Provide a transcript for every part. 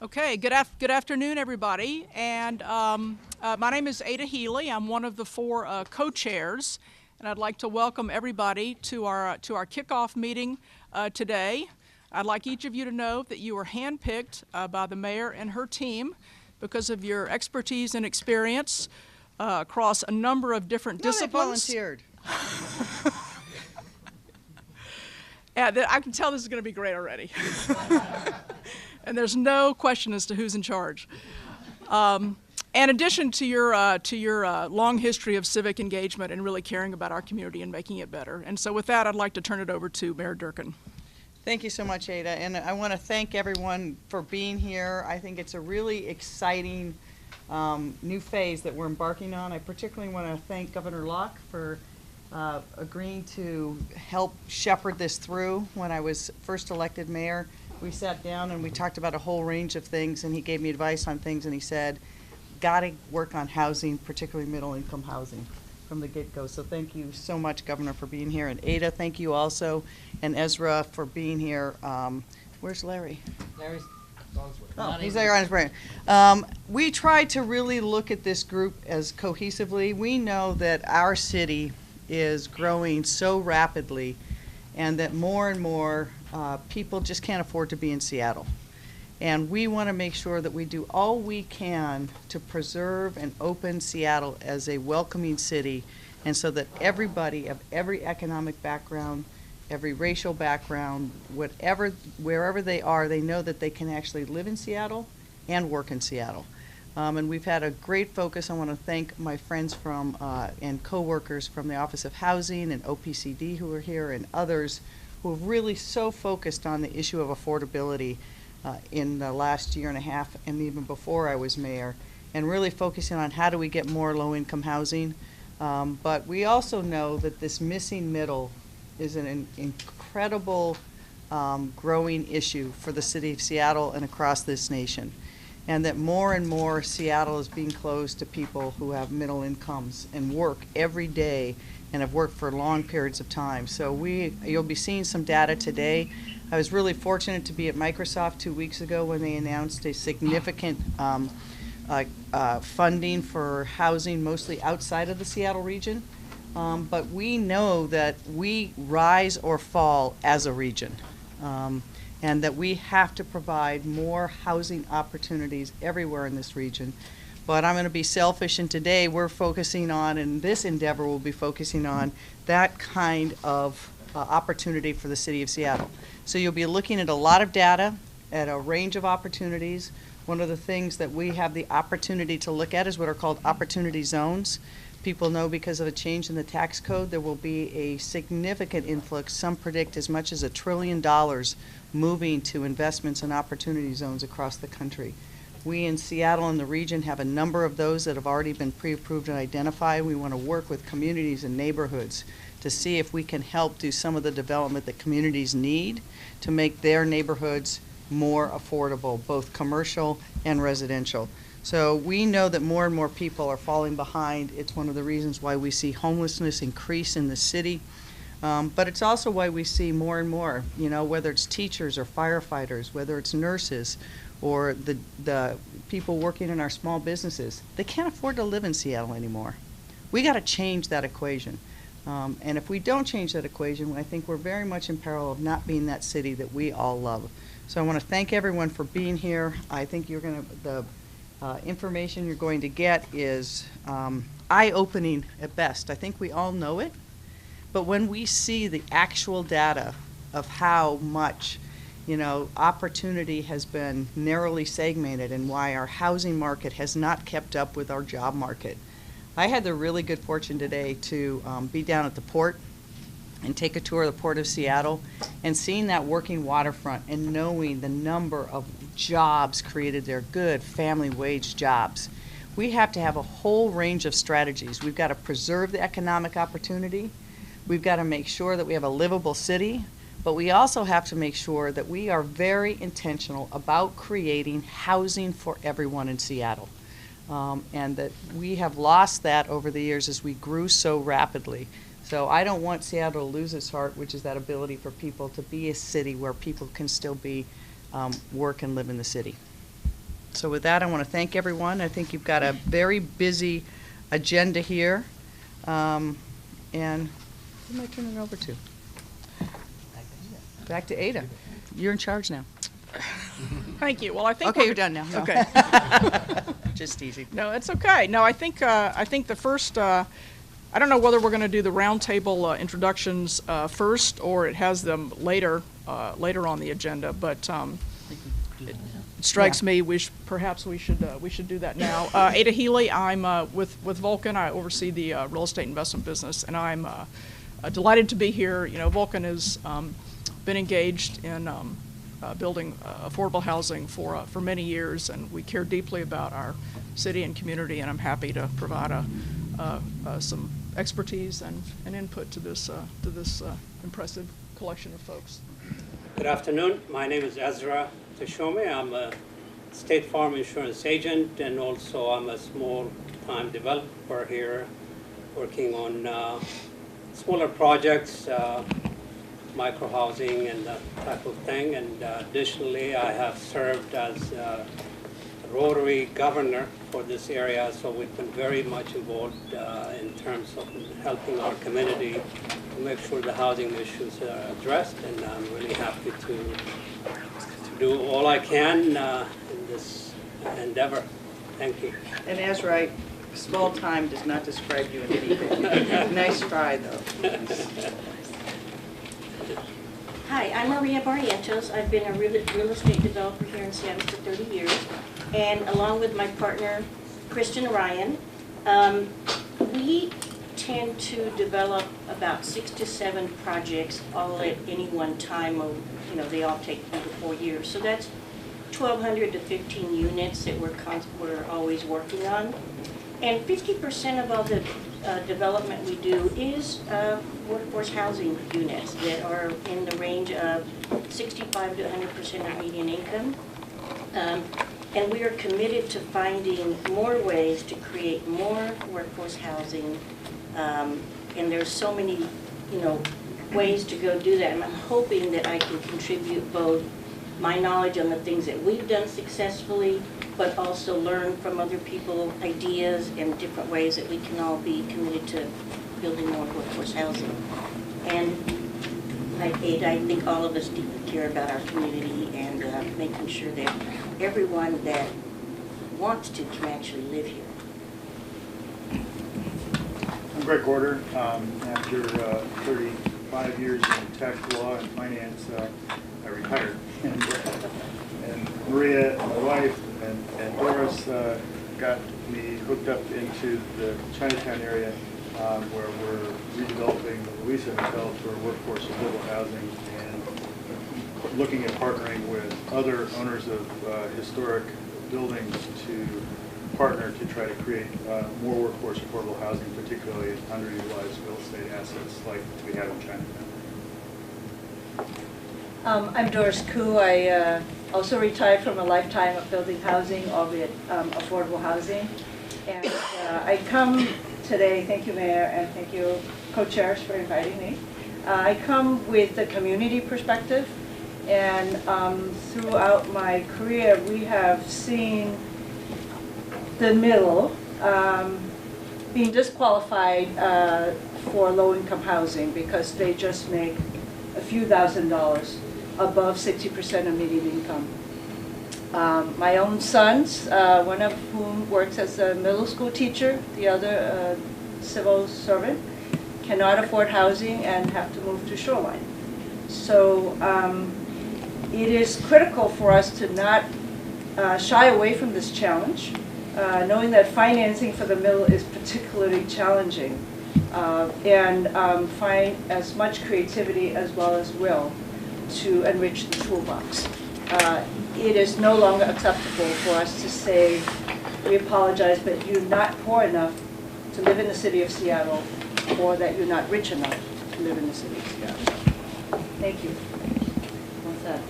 Okay, good afternoon, everybody. And my name is Ada Healy. I'm one of the four co-chairs, and I'd like to welcome everybody to our kickoff meeting today. I'd like each of you to know that you were handpicked by the mayor and her team because of your expertise and experience across a number of different disciplines. They volunteered. Yeah, I can tell this is going to be great already. And there's no question as to who's in charge. In addition to your long history of civic engagement and really caring about our community and making it better. And so with that, I'd like to turn it over to Mayor Durkan. Thank you so much, Ada. And I want to thank everyone for being here. I think it's a really exciting new phase that we're embarking on. I particularly want to thank Governor Locke for agreeing to help shepherd this through. When I was first elected mayor, we sat down and we talked about a whole range of things, and he gave me advice on things, and he said, gotta work on housing, particularly middle-income housing, from the get-go. So thank you so much, Governor, for being here. And Ada, thank you also, and Ezra for being here. Where's Larry? Larry's on his way. Oh, he's there on his brain. We try to really look at this group as cohesively. We know that our city is growing so rapidly, and that more and more people just can't afford to be in Seattle. And we want to make sure that we do all we can to preserve and open Seattle as a welcoming city, and so that everybody of every economic background, every racial background, wherever they are, they know that they can actually live in Seattle and work in Seattle. And we've had a great focus. I want to thank my friends from and co-workers from the Office of Housing and OPCD who are here, and others who have really so focused on the issue of affordability in the last year and a half, and even before I was mayor, and really focusing on how do we get more low-income housing. But we also know that this missing middle is an incredible growing issue for the city of Seattle and across this nation. And that more and more Seattle is being closed to people who have middle incomes and work every day and have worked for long periods of time. So you'll be seeing some data today. I was really fortunate to be at Microsoft 2 weeks ago when they announced a significant funding for housing, mostly outside of the Seattle region. But we know that we rise or fall as a region. And that we have to provide more housing opportunities everywhere in this region. But I'm going to be selfish, and today we're focusing on, and this endeavor will be focusing on, that kind of opportunity for the city of Seattle. So you'll be looking at a lot of data, at a range of opportunities. One of the things that we have the opportunity to look at is what are called opportunity zones. People know because of a change in the tax code, there will be a significant influx. Some predict as much as $1 trillion moving to investments in opportunity zones across the country. We in Seattle and the region have a number of those that have already been pre-approved and identified. We want to work with communities and neighborhoods to see if we can help do some of the development that communities need to make their neighborhoods more affordable, both commercial and residential. So we know that more and more people are falling behind. It's one of the reasons why we see homelessness increase in the city. But it's also why we see more and more, whether it's teachers or firefighters, whether it's nurses or the people working in our small businesses, they can't afford to live in Seattle anymore. We got to change that equation. And if we don't change that equation, I think we're very much in peril of not being that city that we all love. So I want to thank everyone for being here. I think the information you're going to get is eye-opening at best. I think we all know it. But when we see the actual data of how much, opportunity has been narrowly segmented and why our housing market has not kept up with our job market. I had the really good fortune today to be down at the port and take a tour of the Port of Seattle and seeing that working waterfront and knowing the number of jobs created there, good family wage jobs. We have to have a whole range of strategies. We've got to preserve the economic opportunity. We've got to make sure that we have a livable city, but we also have to make sure that we are very intentional about creating housing for everyone in Seattle. And that we have lost that over the years as we grew so rapidly. So I don't want Seattle to lose its heart, which is that ability for people to be a city where people can still be, work and live in the city. So with that, I want to thank everyone. I think you've got a very busy agenda here. And who am I turning it over to? Back to Ada. You're in charge now. Thank you. Well, I think Okay, you're done now. No. Okay. Just easy. No, it's okay. No, I think the first. I don't know whether we're going to do the roundtable introductions first, or it has them later on the agenda. But it strikes me perhaps we should do that now. Ada Healy. I'm with Vulcan. I oversee the real estate investment business, and I'm delighted to be here. You know, Vulcan has been engaged in building affordable housing for many years, and we care deeply about our city and community, and I'm happy to provide some expertise and input to this impressive collection of folks. Good afternoon. My name is Ezra Tashome. I'm a State Farm insurance agent, and also I'm a small-time developer here working on smaller projects, micro-housing and that type of thing. And additionally, I have served as Rotary governor for this area, so we've been very much involved in terms of helping our community to make sure the housing issues are addressed, and I'm really happy to do all I can in this endeavor. Thank you. And Ezra, small time does not describe you in anything. Nice try, though. Hi, I'm Maria Barrientos. I've been a real estate developer here in Seattle for 30 years. And along with my partner, Kristen Ryan, we tend to develop about 6 to 7 projects all at any one time. You know, they all take 3 to 4 years. So that's 1,200 to 15 units that we're always working on. And 50% of all the development we do is workforce housing units that are in the range of 65 to 100% of median income. And we are committed to finding more ways to create more workforce housing. And there's so many, ways to go do that. And I'm hoping that I can contribute both my knowledge on the things that we've done successfully, but also learn from other people ideas and different ways that we can all be committed to building more workforce housing. And like Ada, I think all of us deeply care about our community and making sure that everyone that wants to can actually live here. I'm Greg Gorder. After 35 years in tax law and finance, I retired. And Maria, my wife, and Doris got me hooked up into the Chinatown area where we're redeveloping the Louisa Hotel for workforce affordable housing and looking at partnering with other owners of historic buildings to partner to try to create more workforce affordable housing, particularly in underutilized real estate assets like we have in Chinatown. I'm Doris Koo. I also retired from a lifetime of building housing, albeit affordable housing. And I come today, thank you Mayor, and thank you co-chairs for inviting me. I come with the community perspective, and throughout my career we have seen the middle being disqualified for low-income housing because they just make a few $1,000s above 60% of median income. My own sons, one of whom works as a middle school teacher, the other civil servant, cannot afford housing and have to move to Shoreline. So it is critical for us to not shy away from this challenge, knowing that financing for the middle is particularly challenging, and find as much creativity as well as will to enrich the toolbox. It is no longer acceptable for us to say, we apologize, but you're not poor enough to live in the city of Seattle, or that you're not rich enough to live in the city of Seattle. Thank you. What's up?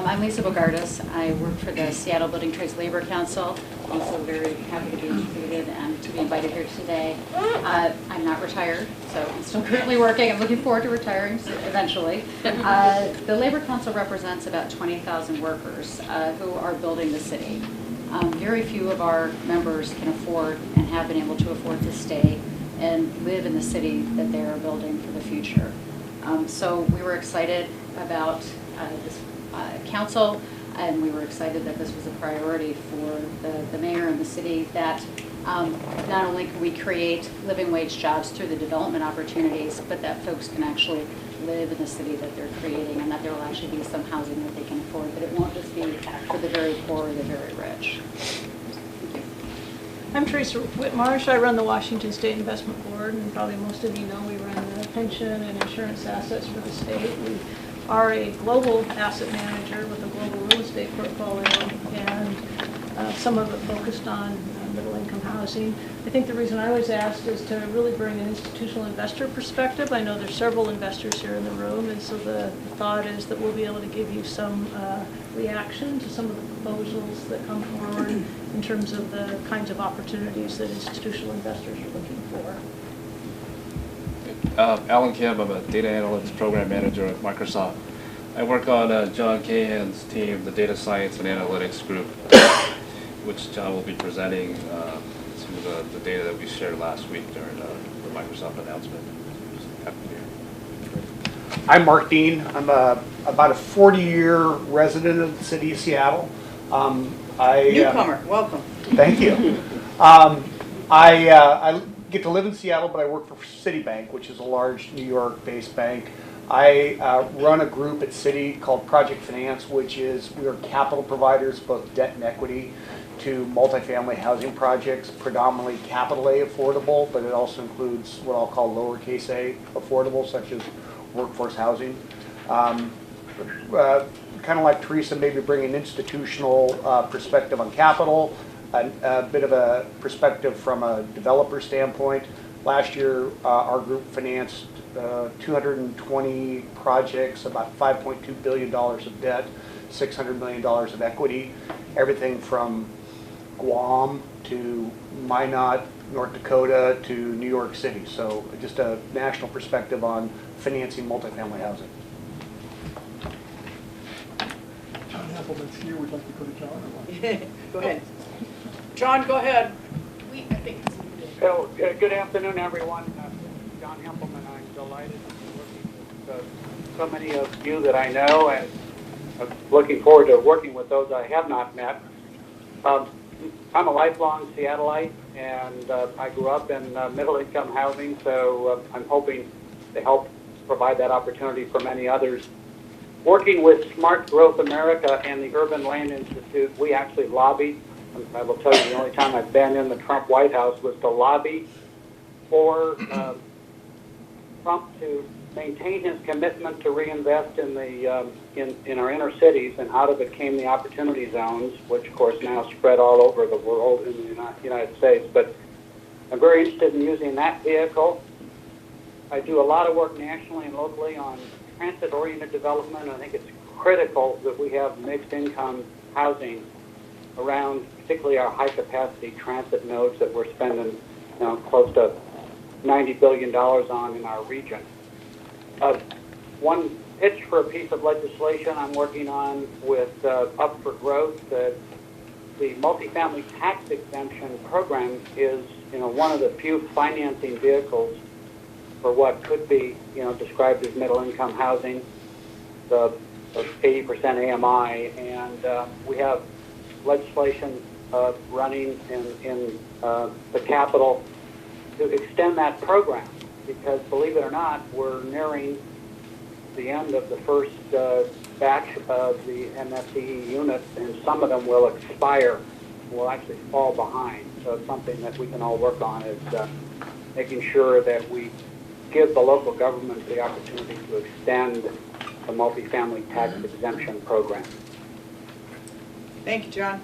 I'm Lisa Bogardus. I work for the Seattle Building Trades Labor Council. Also very happy to be included and to be invited here today. I'm not retired, so I'm still currently working. I'm looking forward to retiring eventually. The Labor Council represents about 20,000 workers who are building the city. Very few of our members can afford and have been able to afford to stay and live in the city that they are building for the future. So we were excited about this council, and we were excited that this was a priority for the mayor and the city, that not only can we create living wage jobs through the development opportunities, but that folks can actually live in the city that they're creating, and that there will actually be some housing that they can afford, but it won't just be for the very poor or the very rich. Thank you. I'm Teresa Whitmarsh. I run the Washington State Investment Board, and probably most of you know we run the pension and insurance assets for the state. We are a global asset manager with a global real estate portfolio, and some of it focused on middle-income housing. I think the reason I was asked is to really bring an institutional investor perspective. I know there's several investors here in the room, and so the thought is that we'll be able to give you some reaction to some of the proposals that come forward in terms of the kinds of opportunities that institutional investors are looking for. Alan Kim, I'm a data analytics program manager at Microsoft. I work on John Cahan's team, the data science and analytics group, which John will be presenting some of the data that we shared last week during the Microsoft announcement. Happy to be here. I'm Mark Dean. I'm about a 40-year resident of the city of Seattle. Newcomer, welcome. Thank you. I get to live in Seattle, but I work for Citibank, which is a large New York-based bank. I run a group at Citi called Project Finance, which is we are capital providers, both debt and equity, to multifamily housing projects, predominantly capital A affordable, but it also includes what I'll call lowercase a affordable, such as workforce housing. Kind of like Teresa, maybe bring an institutional perspective on capital, a bit of a perspective from a developer standpoint. Last year, our group financed 220 projects, about $5.2 billion of debt, $600 million of equity, everything from Guam to Minot, North Dakota to New York City. So just a national perspective on financing multifamily housing. John Appleman's here. We'd like to go to John or what? Go ahead. John, go ahead. Well, good afternoon, everyone. John Hempelman. I'm delighted to be working with so many of you that I know, and I'm looking forward to working with those I have not met. I'm a lifelong Seattleite, and I grew up in middle-income housing, so I'm hoping to help provide that opportunity for many others. Working with Smart Growth America and the Urban Land Institute, we actually lobbied. I will tell you, the only time I've been in the Trump White House was to lobby for Trump to maintain his commitment to reinvest in the in our inner cities, and out of it came the opportunity zones, which of course now spread all over the world in the United States. But I'm very interested in using that vehicle. I do a lot of work nationally and locally on transit-oriented development, and I think it's critical that we have mixed income housing around, particularly our high-capacity transit nodes that we're spending close to $90 billion on in our region. One pitch for a piece of legislation I'm working on with Up for Growth, the Multifamily Tax Exemption program is one of the few financing vehicles for what could be described as middle-income housing, the 80% AMI, and we have legislation running in the Capitol to extend that program, because believe it or not, we're nearing the end of the first batch of the MSCE units, and some of them will expire, will actually fall behind. So it's something that we can all work on, is making sure that we give the local government the opportunity to extend the multifamily tax exemption program. Thank you, John.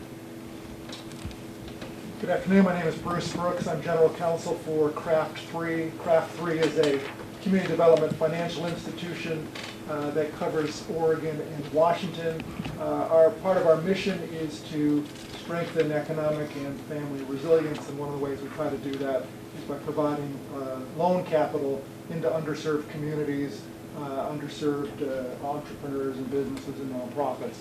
Good afternoon. My name is Bruce Brooks. I'm General Counsel for Craft 3. Craft 3 is a community development financial institution that covers Oregon and Washington. Part of our mission is to strengthen economic and family resilience, and one of the ways we try to do that is by providing loan capital into underserved communities, underserved entrepreneurs and businesses and nonprofits.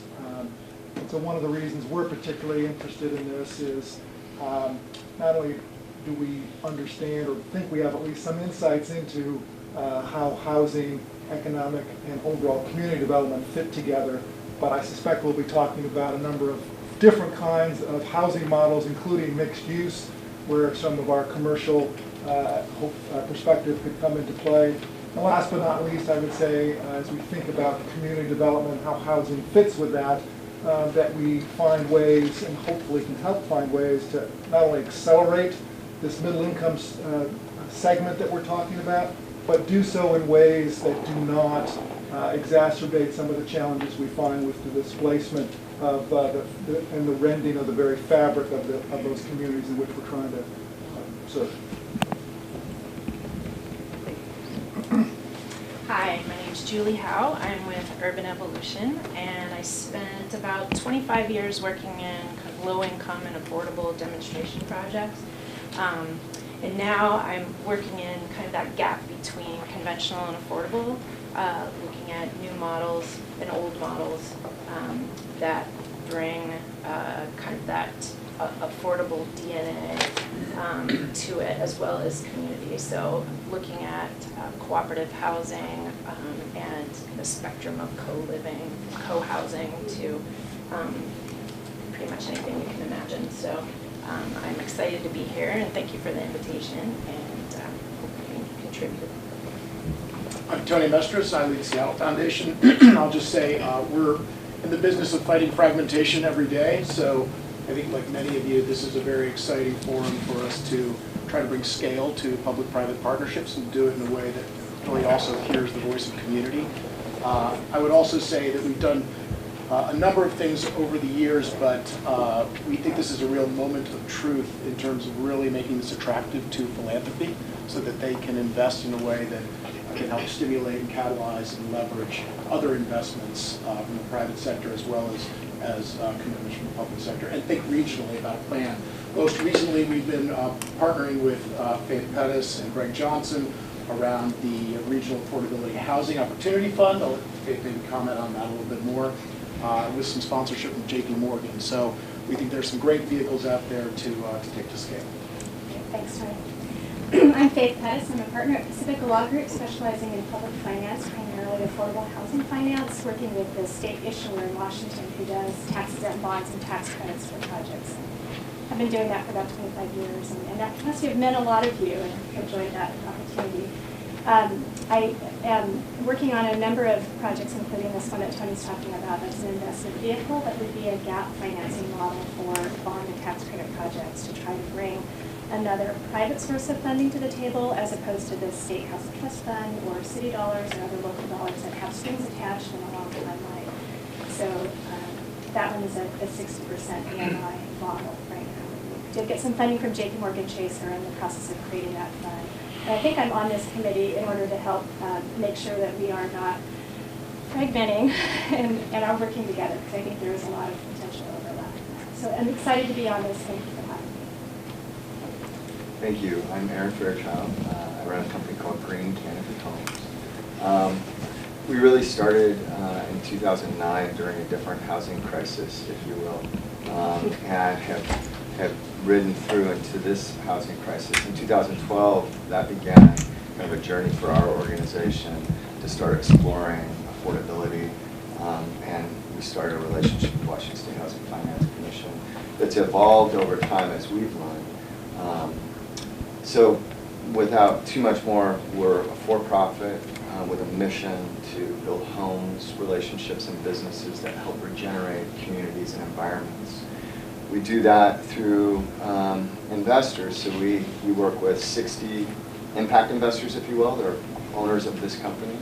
So one of the reasons we're particularly interested in this is not only do we understand or think we have at least some insights into how housing, economic, and overall community development fit together, but I suspect we'll be talking about a number of different kinds of housing models, including mixed use, where some of our commercial perspective could come into play. And last but not least, I would say, as we think about community development, how housing fits with that, that we find ways, and hopefully can help find ways, to not only accelerate this middle income segment that we're talking about, but do so in ways that do not exacerbate some of the challenges we find with the displacement of and the rending of the very fabric of those communities in which we're trying to serve. Hi, my name is Julie Howe. I'm with Urban Evolution, and I spent about 25 years working in kind of low-income and affordable demonstration projects. And now I'm working in kind of that gap between conventional and affordable, looking at new models and old models that bring kind of that affordable DNA to it, as well as community. So looking at cooperative housing and the spectrum of co-living, co-housing to pretty much anything you can imagine. So I'm excited to be here, and thank you for the invitation, and hope I can contribute. I'm Tony Mestris. I lead the Seattle Foundation. I'll just say we're in the business of fighting fragmentation every day, so I think, like many of you, this is a very exciting forum for us to try to bring scale to public-private partnerships and do it in a way that really also hears the voice of community. I would also say that we've done a number of things over the years, but we think this is a real moment of truth in terms of really making this attractive to philanthropy so that they can invest in a way that can help stimulate and catalyze and leverage other investments from the private sector as well as commitments from the public sector, and think regionally about a plan. Most recently, we've been partnering with Faith Pettis and Greg Johnson around the Regional Affordability Housing Opportunity Fund. I'll let Faith maybe comment on that a little bit more, with some sponsorship from JP Morgan. So we think there's some great vehicles out there to take to scale. Thanks, Tony. I'm Faith Pettis. I'm a partner at Pacifica Law Group, specializing in public finance, primarily affordable housing finance, working with the state issuer in Washington who does tax-exempt bonds and tax credits for projects. I've been doing that for about 25 years, and that must have meant a lot of you, and enjoyed that opportunity. I am working on a number of projects, including this one that Tony's talking about. That's an investment vehicle that would be a gap financing model for bond and tax credit projects to try to bring another private source of funding to the table, as opposed to the State House Trust Fund or city dollars or other local dollars that have strings attached and a long timeline. So that one is a 60% AMI model right now. We did get some funding from JP Morgan Chase. Are in the process of creating that fund. And I think I'm on this committee in order to help make sure that we are not fragmenting and are working together, because I think there is a lot of potential overlap. So I'm excited to be on this. Thank you for having me. Thank you. I'm Aaron Fairchild. I run a company called Green Canopy Homes. We really started in 2009 during a different housing crisis, if you will, and have ridden through into this housing crisis. In 2012, that began kind of a journey for our organization to start exploring affordability, and we started a relationship with Washington State Housing Finance Commission that's evolved over time as we've learned. So without too much more, we're a for-profit with a mission to build homes, relationships, and businesses that help regenerate communities and environments. We do that through investors. So we work with 60 impact investors, if you will. They're owners of this company.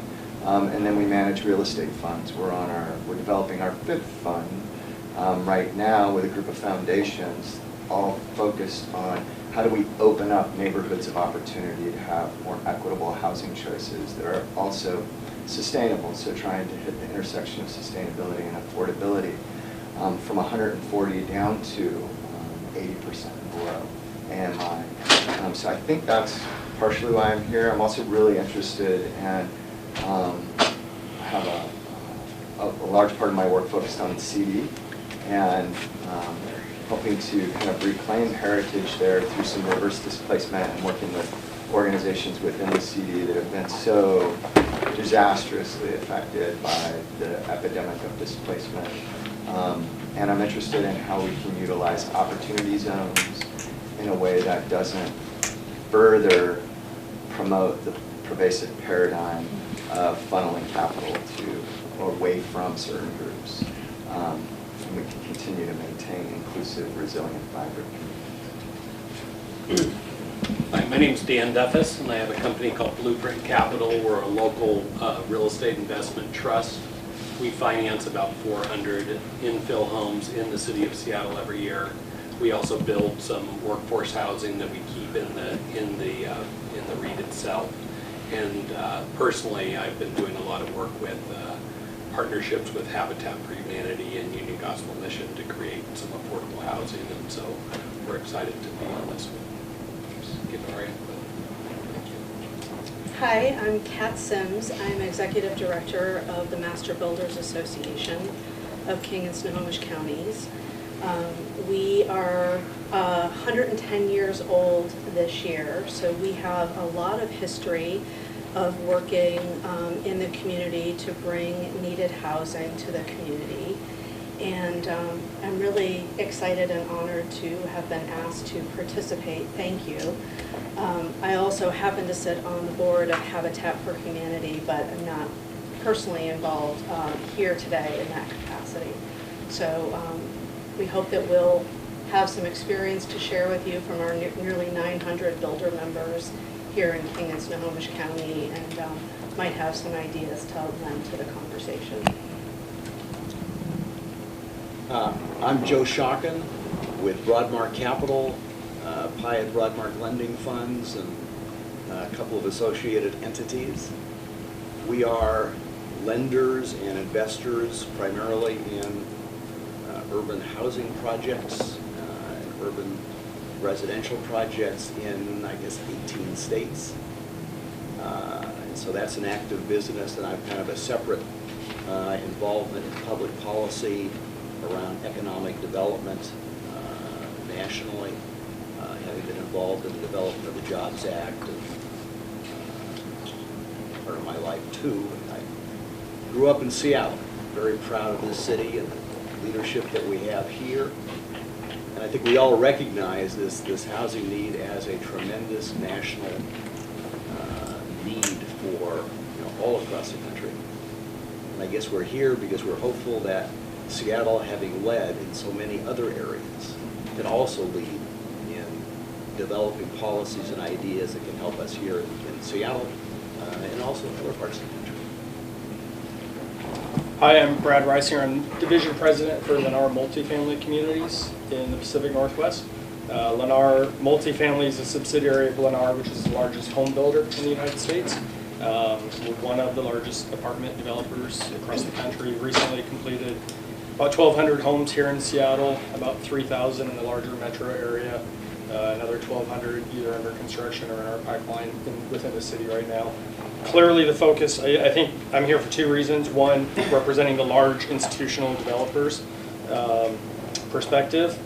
And then we manage real estate funds. We're developing our 5th fund right now with a group of foundations, all focused on how do we open up neighborhoods of opportunity to have more equitable housing choices that are also sustainable. So trying to hit the intersection of sustainability and affordability from 140 down to 80% below AMI. So I think that's partially why I'm here. I'm also really interested in, I have a large part of my work focused on CD and hoping to kind of reclaim heritage there through some reverse displacement and working with organizations within the CD that have been so disastrously affected by the epidemic of displacement. And I'm interested in how we can utilize opportunity zones in a way that doesn't further promote the pervasive paradigm of funneling capital to or away from certain groups. And we can continue to maintain inclusive, resilient, vibrant communities. Hi, my name's Dan Duffus, and I have a company called Blueprint Capital. We're a local real estate investment trust. We finance about 400 infill homes in the city of Seattle every year. We also build some workforce housing that we keep in the REIT itself. And personally, I've been doing a lot of work with partnerships with Habitat for Humanity and Union Gospel Mission to create some affordable housing, and so we're excited to be on this one. Just give our input. Thank you. Hi, I'm Kat Sims. I'm Executive Director of the Master Builders Association of King and Snohomish counties. We are 110 years old this year, so we have a lot of history of working in the community to bring needed housing to the community. And I'm really excited and honored to have been asked to participate. Thank you. I also happen to sit on the board of Habitat for Humanity, but I'm not personally involved here today in that capacity. So we hope that we'll have some experience to share with you from our nearly 900 builder members here in King and Snohomish County, and might have some ideas to lend to the conversation. I'm Joe Schocken with Broadmark Capital, Pyatt Broadmark Lending Funds, and a couple of associated entities. We are lenders and investors primarily in urban housing projects and urban residential projects in, I guess, 18 states. And so that's an active business, and I've kind of a separate involvement in public policy around economic development nationally, having been involved in the development of the Jobs Act and part of my life too. And I grew up in Seattle, very proud of this city and the leadership that we have here. And I think we all recognize this housing need as a tremendous national need for all across the country. And I guess we're here because we're hopeful that Seattle, having led in so many other areas, can also lead in developing policies and ideas that can help us here in Seattle and also in other parts of the country. Hi, I'm Brad Reisinger. I'm Division President for Lennar Multifamily Communities in the Pacific Northwest. Lennar Multifamily is a subsidiary of Lennar, which is the largest home builder in the United States. We're one of the largest apartment developers across the country. Recently completed about 1,200 homes here in Seattle, about 3,000 in the larger metro area, another 1,200 either under construction or in our pipeline within the city right now. Clearly the focus, I think I'm here for two reasons. One, representing the large institutional developers perspective.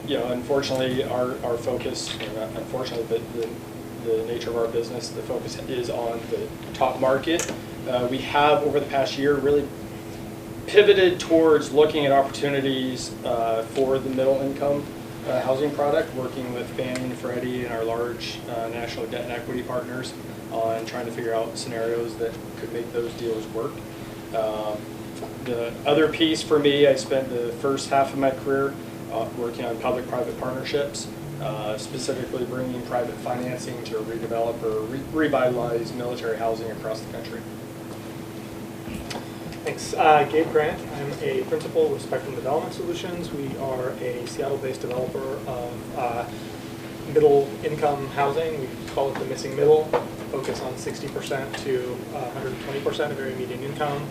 Unfortunately our focus, or not unfortunately, but the nature of our business, the focus is on the top market. We have over the past year really pivoted towards looking at opportunities for the middle income housing product, working with Fannie and Freddie and our large national debt and equity partners on trying to figure out scenarios that could make those deals work. The other piece for me, I spent the first half of my career working on public-private partnerships, specifically bringing private financing to redevelop or revitalize military housing across the country. Thanks. Gabe Grant. I'm a principal with Spectrum Development Solutions. We are a Seattle-based developer of middle-income housing. We call it the missing middle. Focus on 60% to 120% of area median income,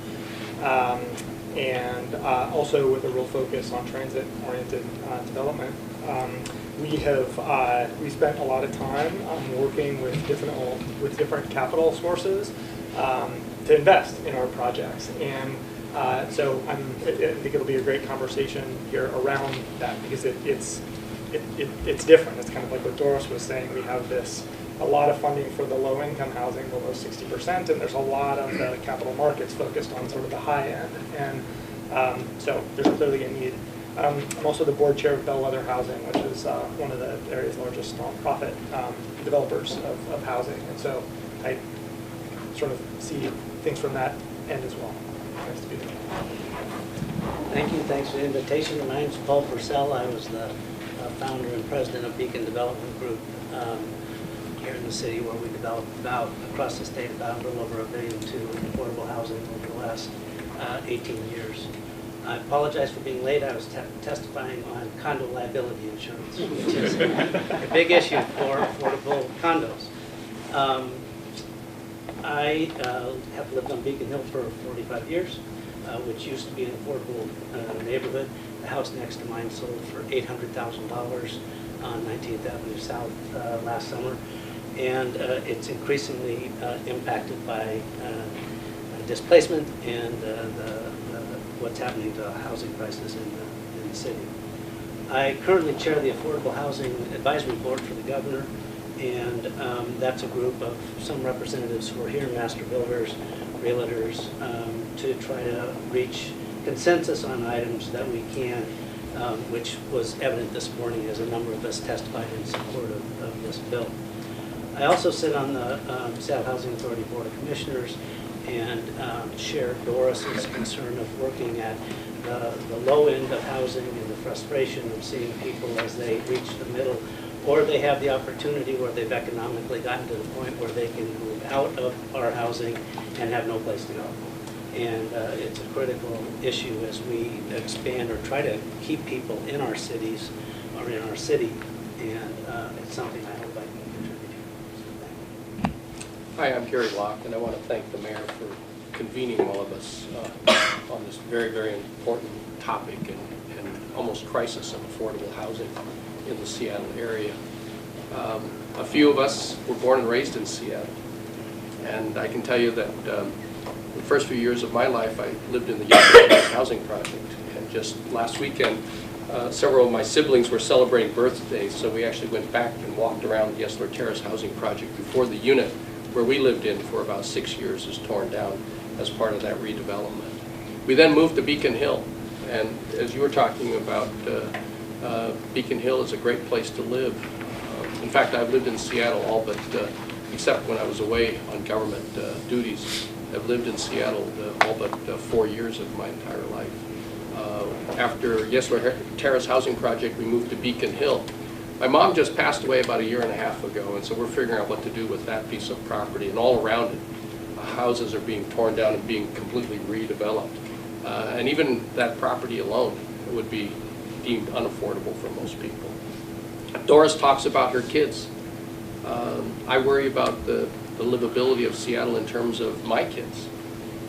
and also with a real focus on transit-oriented development. We spent a lot of time working with different capital sources to invest in our projects, and So I think it'll be a great conversation here around that, because it's different. It's kind of like what Doris was saying. We have a lot of funding for the low-income housing below 60%, and there's a lot of the capital markets focused on sort of the high end. And so there's clearly a need. I'm also the board chair of Bellwether Housing, which is one of the area's largest nonprofit developers of housing. And so I sort of see things from that end as well. Nice to be there. Thank you. Thanks for the invitation. My name's Paul Purcell. I was the founder and president of Beacon Development Group here in the city, where we developed across the state about a little over $1 billion to affordable housing over the last 18 years. I apologize for being late. I was testifying on condo liability insurance, which is a big issue for affordable condos. I have lived on Beacon Hill for 45 years, which used to be an affordable neighborhood. The house next to mine sold for $800,000 on 19th Avenue South last summer, and it's increasingly impacted by displacement and what's happening to housing prices in the city. I currently chair the Affordable Housing Advisory Board for the governor, and that's a group of some representatives who are here, master builders, realtors, to try to reach consensus on items that we can, which was evident this morning as a number of us testified in support of this bill. I also sit on the Seattle Housing Authority Board of Commissioners and share Doris's concern of working at the low end of housing and the frustration of seeing people as they reach the middle, or they have the opportunity where they've economically gotten to the point where they can move out of our housing and have no place to go. And it's a critical issue as we expand or try to keep people in our cities or in our city, and it's something I hope I can contribute to. Hi, I'm Gary Locke, and I want to thank the mayor for convening all of us on this very, very important topic and almost crisis of affordable housing in the Seattle area. A few of us were born and raised in Seattle, and I can tell you that the first few years of my life I lived in the Yesler Terrace housing project, and just last weekend several of my siblings were celebrating birthdays, so we actually went back and walked around the Yesler Terrace housing project before the unit where we lived in for about 6 years is torn down as part of that redevelopment. We then moved to Beacon Hill, and as you were talking about, Beacon Hill is a great place to live. In fact, I've lived in Seattle all but, except when I was away on government duties, I've lived in Seattle all but 4 years of my entire life. After Yesler Terrace housing project, we moved to Beacon Hill. My mom just passed away about 1.5 years ago, and so we're figuring out what to do with that piece of property, and all around it, houses are being torn down and being completely redeveloped. And even that property alone would be deemed unaffordable for most people. Doris talks about her kids. I worry about the livability of Seattle in terms of my kids.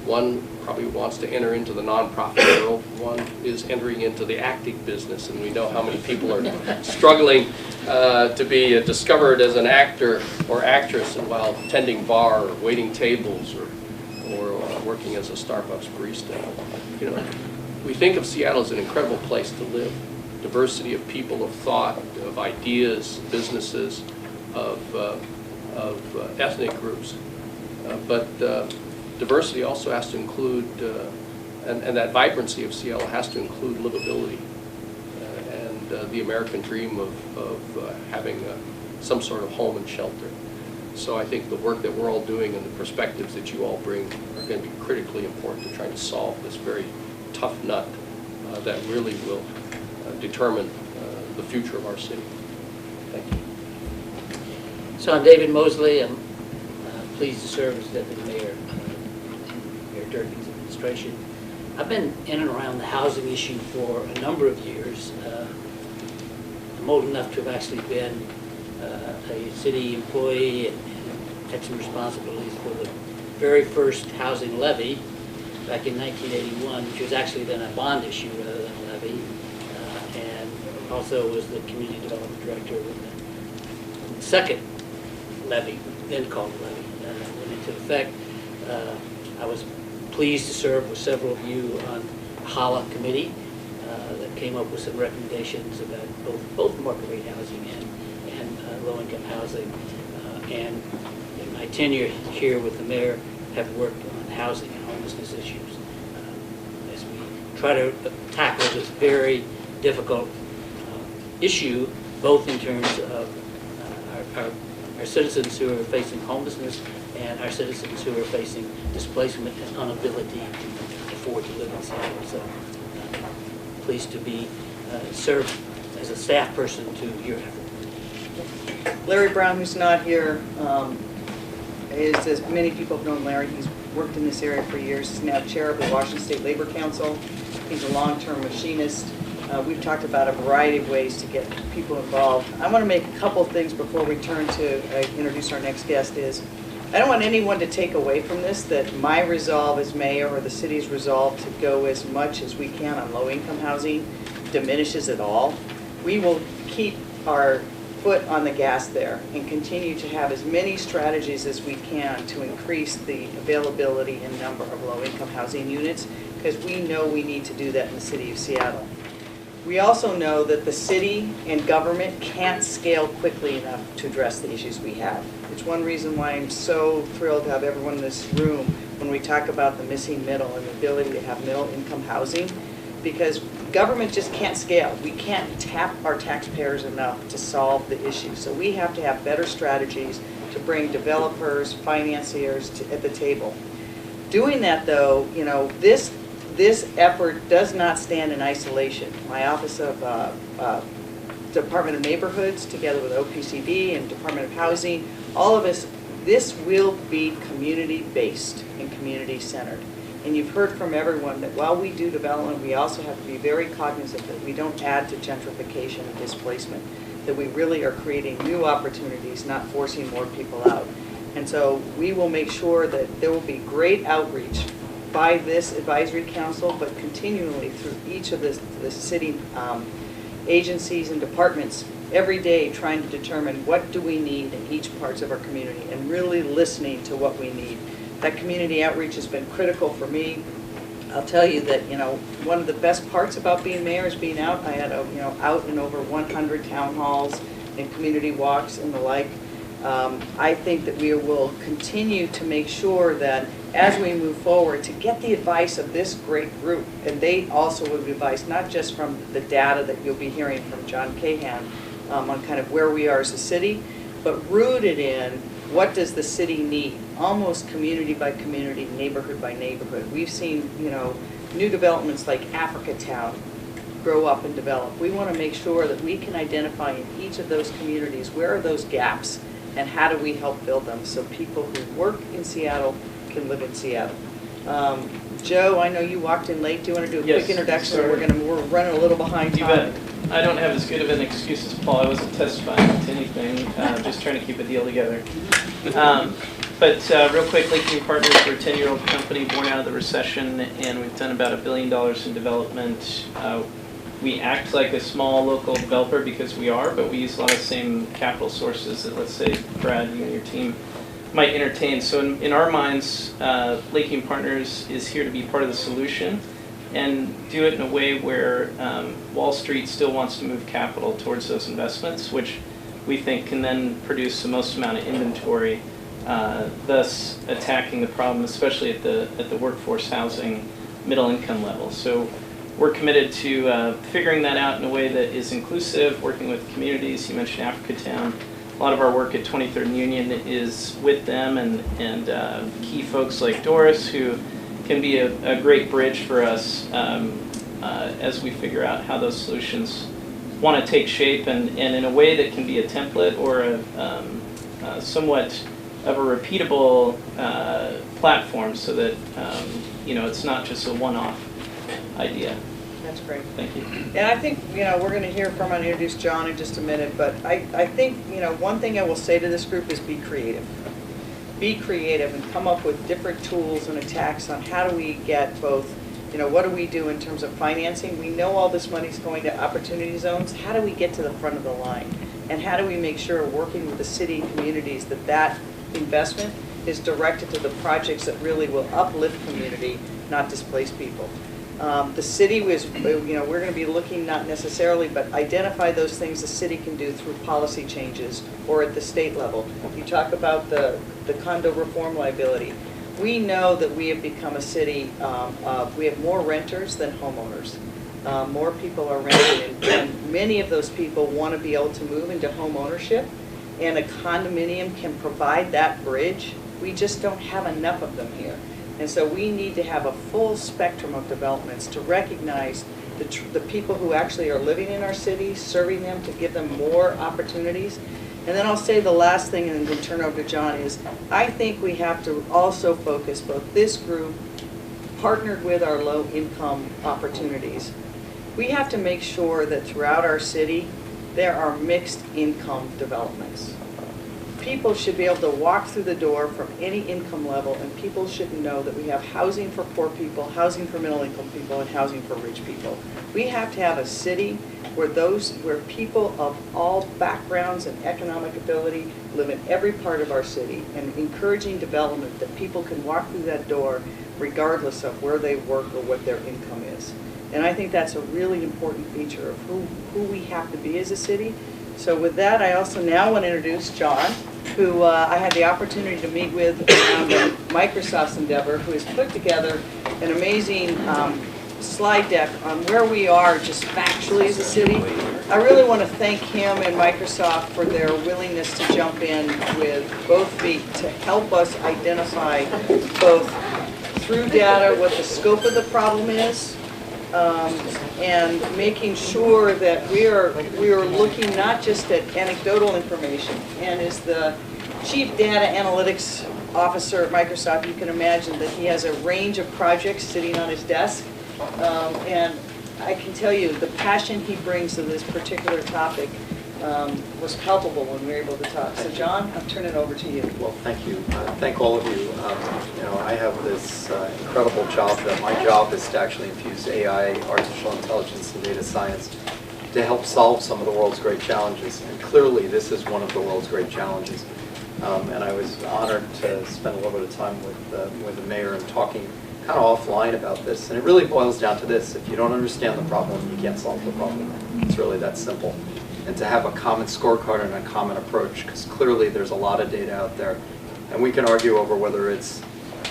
One probably wants to enter into the nonprofit world. One is entering into the acting business, and we know how many people are struggling to be discovered as an actor or actress and while tending bar or waiting tables or working as a Starbucks barista. You know, we think of Seattle as an incredible place to live. Diversity of people, of thought, of ideas, businesses, of ethnic groups. But diversity also has to include, and that vibrancy of Seattle has to include livability and the American dream of having some sort of home and shelter. So I think the work that we're all doing and the perspectives that you all bring are going to be critically important to trying to solve this very tough nut that really will determine the future of our city. Thank you. So I'm David Mosley. I'm pleased to serve as Deputy Mayor Mayor Durkan's administration. I've been in and around the housing issue for a number of years. I'm old enough to have actually been a city employee and had some responsibilities for the very first housing levy back in 1981, which was actually then a bond issue rather than a levy, and also was the community development director when the second levy, then called levy, went into effect. I was pleased to serve with several of you on the HALA committee that came up with some recommendations about both market rate housing and low-income housing. And in my tenure here with the mayor, have worked on housing and homelessness issues as we try to tackle this very difficult issue, both in terms of our citizens who are facing homelessness and our citizens who are facing displacement and inability to afford to live in Seattle. So pleased to be served as a staff person to your effort. Larry Brown, who's not here, is, as many people have known Larry, he's worked in this area for years. He's now chair of the Washington State Labor Council. He's a long-term machinist. We've talked about a variety of ways to get people involved. I want to make a couple of things before we turn to introduce our next guest. I don't want anyone to take away from this that my resolve as mayor or the city's resolve to go as much as we can on low-income housing diminishes at all. We will keep our foot on the gas there and continue to have as many strategies as we can to increase the availability and number of low-income housing units, because we know we need to do that in the city of Seattle. We also know that the city and government can't scale quickly enough to address the issues we have. It's one reason why I'm so thrilled to have everyone in this room when we talk about the missing middle and the ability to have middle-income housing, because government just can't scale. We can't tap our taxpayers enough to solve the issue. So we have to have better strategies to bring developers, financiers at the table. Doing that, though, you know, this effort does not stand in isolation. My Office of Department of Neighborhoods, together with OPCD and Department of Housing, all of us, this will be community-based and community-centered. And you've heard from everyone that while we do development, we also have to be very cognizant that we don't add to gentrification and displacement, that we really are creating new opportunities, not forcing more people out. And so we will make sure that there will be great outreach by this advisory council, but continually through each of the city agencies and departments every day, trying to determine what do we need in each parts of our community and really listening to what we need. That community outreach has been critical for me. I'll tell you that, you know, one of the best parts about being mayor is being out. I had, out in over 100 town halls and community walks and the like. I think that we will continue to make sure that as we move forward to get the advice of this great group, and they also will be advice not just from the data that you'll be hearing from John Cahan on kind of where we are as a city, but rooted in what does the city need, almost community by community, neighborhood by neighborhood. We've seen, you know, new developments like Africa Town grow up and develop. We want to make sure that we can identify in each of those communities where are those gaps and how do we help build them so people who work in Seattle can live in Seattle. Joe, I know you walked in late. Do you want to do a quick introduction? Sure. We're running a little behind time. You bet. I don't have as good of an excuse as Paul. I wasn't testifying to anything, just trying to keep a deal together. But real quick, Lakeland Partners, we're a 10-year-old company born out of the recession, and we've done about $1 billion in development. We act like a small local developer because we are, but we use a lot of the same capital sources that, let's say, Brad, you and your team might entertain. So in our minds, Lakeland Partners is here to be part of the solution and do it in a way where Wall Street still wants to move capital towards those investments, which we think can then produce the most amount of inventory, thus attacking the problem, especially at the workforce housing middle income level. So we're committed to figuring that out in a way that is inclusive, working with communities. You mentioned Africa Town. A lot of our work at 23rd and Union is with them and key folks like Doris, who can be a great bridge for us as we figure out how those solutions want to take shape and in a way that can be a template or a somewhat of a repeatable platform so that it's not just a one-off idea. That's great. Thank you. And I think, we're going to hear from and introduce John in just a minute, but I think, one thing I will say to this group is be creative. Be creative and come up with different tools and attacks on how do we get both, what do we do in terms of financing? We know all this money is going to opportunity zones. How do we get to the front of the line? And how do we make sure, working with the city communities, that investment is directed to the projects that really will uplift community not displace people. The city was, we're going to be looking not necessarily, but identify those things the city can do through policy changes or at the state level. You talk about the condo reform liability. We know that we have become a city, we have more renters than homeowners. More people are renting, and many of those people want to be able to move into home ownership, and a condominium can provide that bridge. We just don't have enough of them here. And so we need to have a full spectrum of developments to recognize the people who actually are living in our city, serving them to give them more opportunities. And then I'll say the last thing and then turn over to John is, I think we have to also focus, both this group partnered with our low income opportunities. We have to make sure that throughout our city, there are mixed income developments. People should be able to walk through the door from any income level, and people should know that we have housing for poor people, housing for middle income people, and housing for rich people. We have to have a city where people of all backgrounds and economic ability live in every part of our city, and encouraging development that people can walk through that door regardless of where they work or what their income is. And I think that's a really important feature of who we have to be as a city. So with that, I also now want to introduce John, who I had the opportunity to meet with around Microsoft's endeavor, who has put together an amazing slide deck on where we are just factually as a city. I really want to thank him and Microsoft for their willingness to jump in with both feet to help us identify both through data what the scope of the problem is, and making sure that we are looking not just at anecdotal information. And as the Chief Data Analytics Officer at Microsoft, you can imagine that he has a range of projects sitting on his desk. And I can tell you the passion he brings to this particular topic was palpable when we were able to talk. So John, I'll turn it over to you. Well, thank you. Thank all of you. I have this incredible job that my job is to actually infuse AI, artificial intelligence, and data science to help solve some of the world's great challenges. And clearly, this is one of the world's great challenges. And I was honored to spend a little bit of time with the mayor and talking kind of offline about this. And it really boils down to this: if you don't understand the problem, you can't solve the problem. It's really that simple. And to have a common scorecard and a common approach, because clearly there's a lot of data out there, and we can argue over whether it's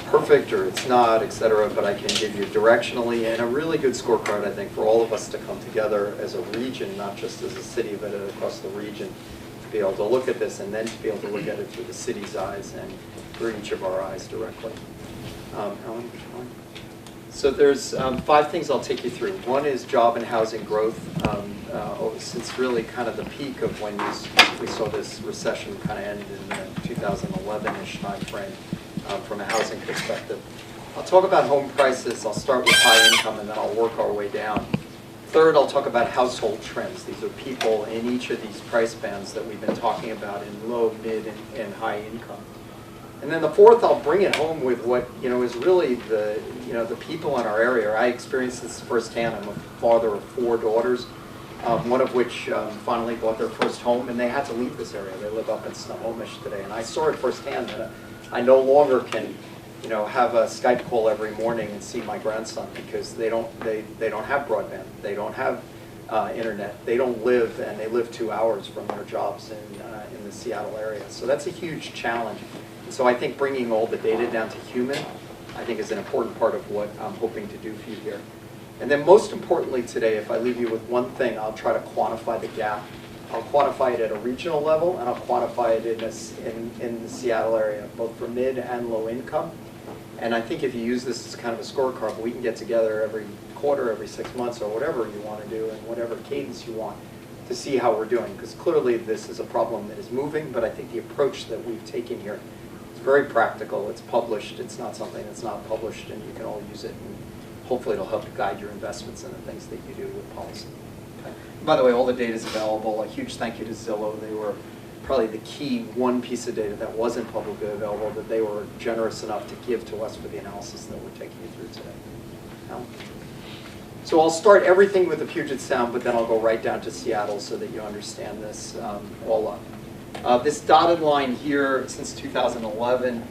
perfect or it's not, et cetera, but I can give you directionally and a really good scorecard, I think, for all of us to come together as a region, not just as a city, but across the region, to be able to look at this and then to be able to look at it through the city's eyes and through each of our eyes directly. Ellen, would you mind? So there's 5 things I'll take you through. One is job and housing growth. Since really kind of the peak of when we saw this recession kind of end in the 2011-ish time frame from a housing perspective. I'll talk about home prices. I'll start with high income and then I'll work our way down. Third, I'll talk about household trends. These are people in each of these price bands that we've been talking about in low, mid, and high income. And then the fourth, I'll bring it home with what is really the people in our area. I experienced this firsthand. I'm a father of 4 daughters, one of which finally bought their first home, and they had to leave this area. They live up in Snohomish today, and I saw it firsthand that I no longer can, have a Skype call every morning and see my grandson because they don't have broadband, they don't have internet, they don't live, and they live 2 hours from their jobs in the Seattle area. So that's a huge challenge. So I think bringing all the data down to human, I think is an important part of what I'm hoping to do for you here. And then most importantly today, if I leave you with one thing, I'll try to quantify the gap. I'll quantify it at a regional level, and I'll quantify it in the Seattle area, both for mid and low income. And I think if you use this as kind of a scorecard, we can get together every quarter, every 6 months, or whatever you want to do, and whatever cadence you want, to see how we're doing. Because clearly this is a problem that is moving, but I think the approach that we've taken here is very practical. It's published. It's not something that's not published, and you can all use it. And hopefully it'll help guide your investments and the things that you do with policy. Okay. By the way, all the data is available. A huge thank you to Zillow. They were probably the key one piece of data that wasn't publicly available that they were generous enough to give to us for the analysis that we're taking you through today. So I'll start everything with the Puget Sound, but then I'll go right down to Seattle so that you understand this all up. This dotted line here, since 2011,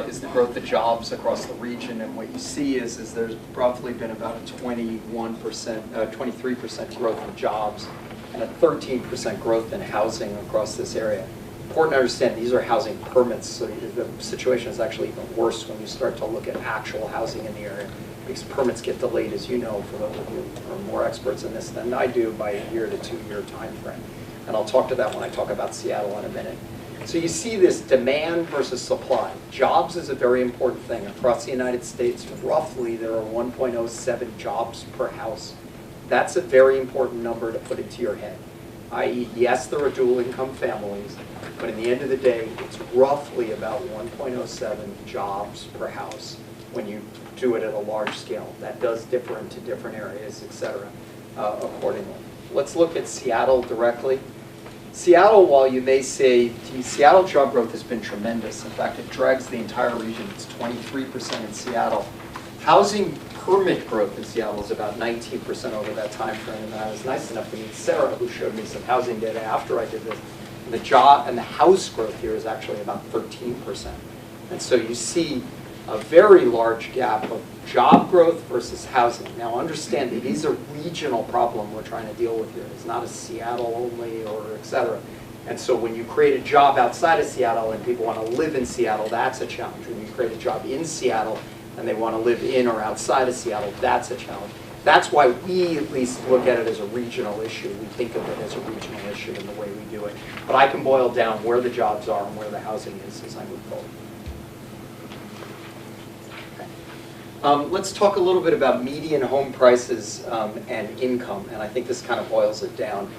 is the growth of jobs across the region. And what you see is there's roughly been about a 23% growth in jobs and a 13% growth in housing across this area. Important to understand, these are housing permits, so the situation is actually even worse when you start to look at actual housing in the area, because permits get delayed, as you know, for those of you who are more experts in this than I do, by a 1 to 2 year time frame. And I'll talk to that when I talk about Seattle in a minute. So you see this demand versus supply. Jobs is a very important thing. Across the United States, roughly there are 1.07 jobs per house. That's a very important number to put into your head. I.e., yes, there are dual income families, but in the end of the day, it's roughly about 1.07 jobs per house when you do it at a large scale. That does differ into different areas, et cetera, accordingly. Let's look at Seattle directly. Seattle, while you may say, Seattle job growth has been tremendous. In fact, it drags the entire region. It's 23% in Seattle. Housing permit growth in Seattle is about 19% over that time frame. And I was nice enough to meet Sarah, who showed me some housing data after I did this. And the job and the house growth here is actually about 13%. And so you see a very large gap of job growth versus housing. Now understand that these are regional problem we're trying to deal with here. It's not a Seattle only or et cetera. And so when you create a job outside of Seattle and people want to live in Seattle, that's a challenge. When you create a job in Seattle and they want to live in or outside of Seattle, that's a challenge. That's why we at least look at it as a regional issue. We think of it as a regional issue in the way we do it. But I can boil down where the jobs are and where the housing is as I move forward. Let's talk a little bit about median home prices and income, and I think this kind of boils it down.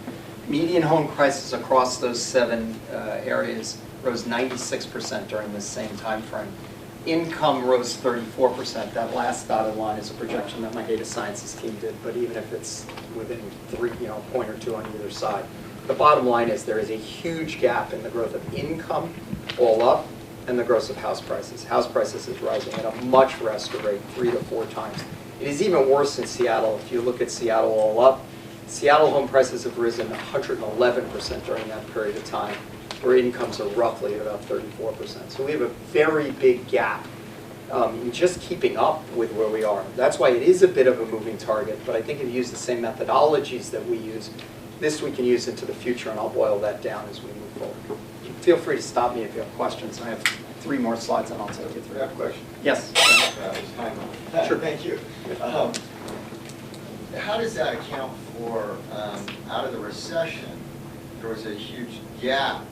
Median home prices across those 7 areas rose 96% during this same time frame. Income rose 34%. That last dotted line is a projection that my data sciences team did, but even if it's within 3, a point or 2 on either side. The bottom line is there is a huge gap in the growth of income all up and the growth of house prices. House prices is rising at a much faster rate, 3 to 4 times. It is even worse in Seattle. If you look at Seattle all up, Seattle home prices have risen 111% during that period of time, where incomes are roughly about 34%. So we have a very big gap in just keeping up with where we are. That's why it is a bit of a moving target, but I think if you use the same methodologies that we use, this we can use into the future, and I'll boil that down as we move forward. Feel free to stop me if you have questions. I have 3 more slides and I'll take you through. I have a question. Yes. Sure. Thank you. How does that account for, out of the recession, there was a huge gap,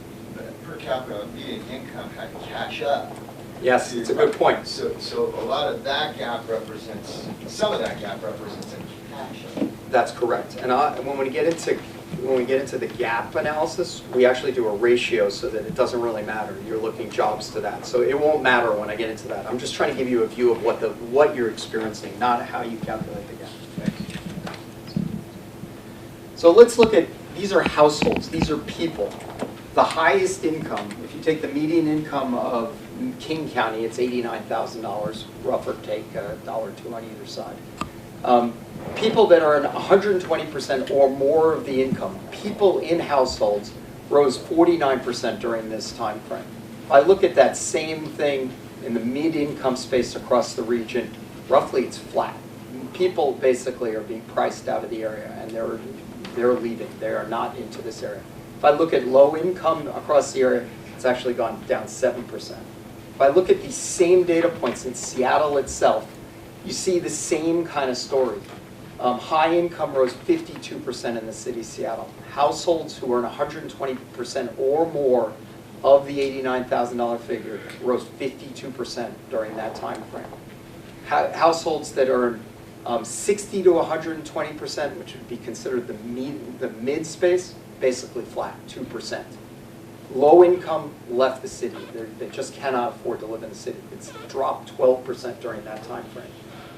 per capita median income had to catch up. Yes, it's a good point. So a lot of that gap represents, some of that gap represents a catch up. That's correct. And when we get into the gap analysis, we actually do a ratio so that it doesn't really matter. You're looking jobs to that. So it won't matter when I get into that. I'm just trying to give you a view of what you're experiencing, not how you calculate the gap. So let's look at, these are households, these are people. The highest income, if you take the median income of King County, it's $89,000, rough or take $1 or $2 on either side. People that are at 120% or more of the income, people in households, rose 49% during this time frame. If I look at that same thing in the mid-income space across the region, roughly it's flat. People basically are being priced out of the area and they're leaving. They are not into this area. If I look at low income across the area, it's actually gone down 7%. If I look at these same data points in Seattle itself, you see the same kind of story. High income rose 52% in the city of Seattle. Households who earn 120% or more of the $89,000 figure rose 52% during that time frame. Households that earn 60 to 120%, which would be considered the mid space, basically flat, 2%. Low income left the city. They just cannot afford to live in the city. It's dropped 12% during that time frame.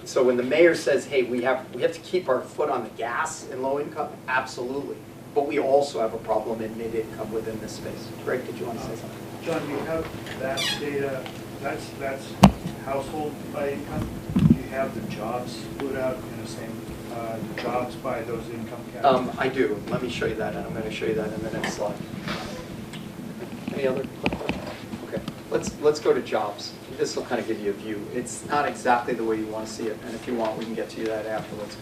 So when the mayor says, hey, we have to keep our foot on the gas in low income, absolutely. But we also have a problem in mid-income within this space. Greg, did you want to say something? John, do you have that data, that's household by income? Do you have the jobs split out in the same, jobs by those income categories? I do. Let me show you that, and I'm going to show you that in the next slide. Any other? Okay. Let's go to jobs. this will kind of give you a view. It's not exactly the way you want to see it, and if you want, we can get to that afterwards.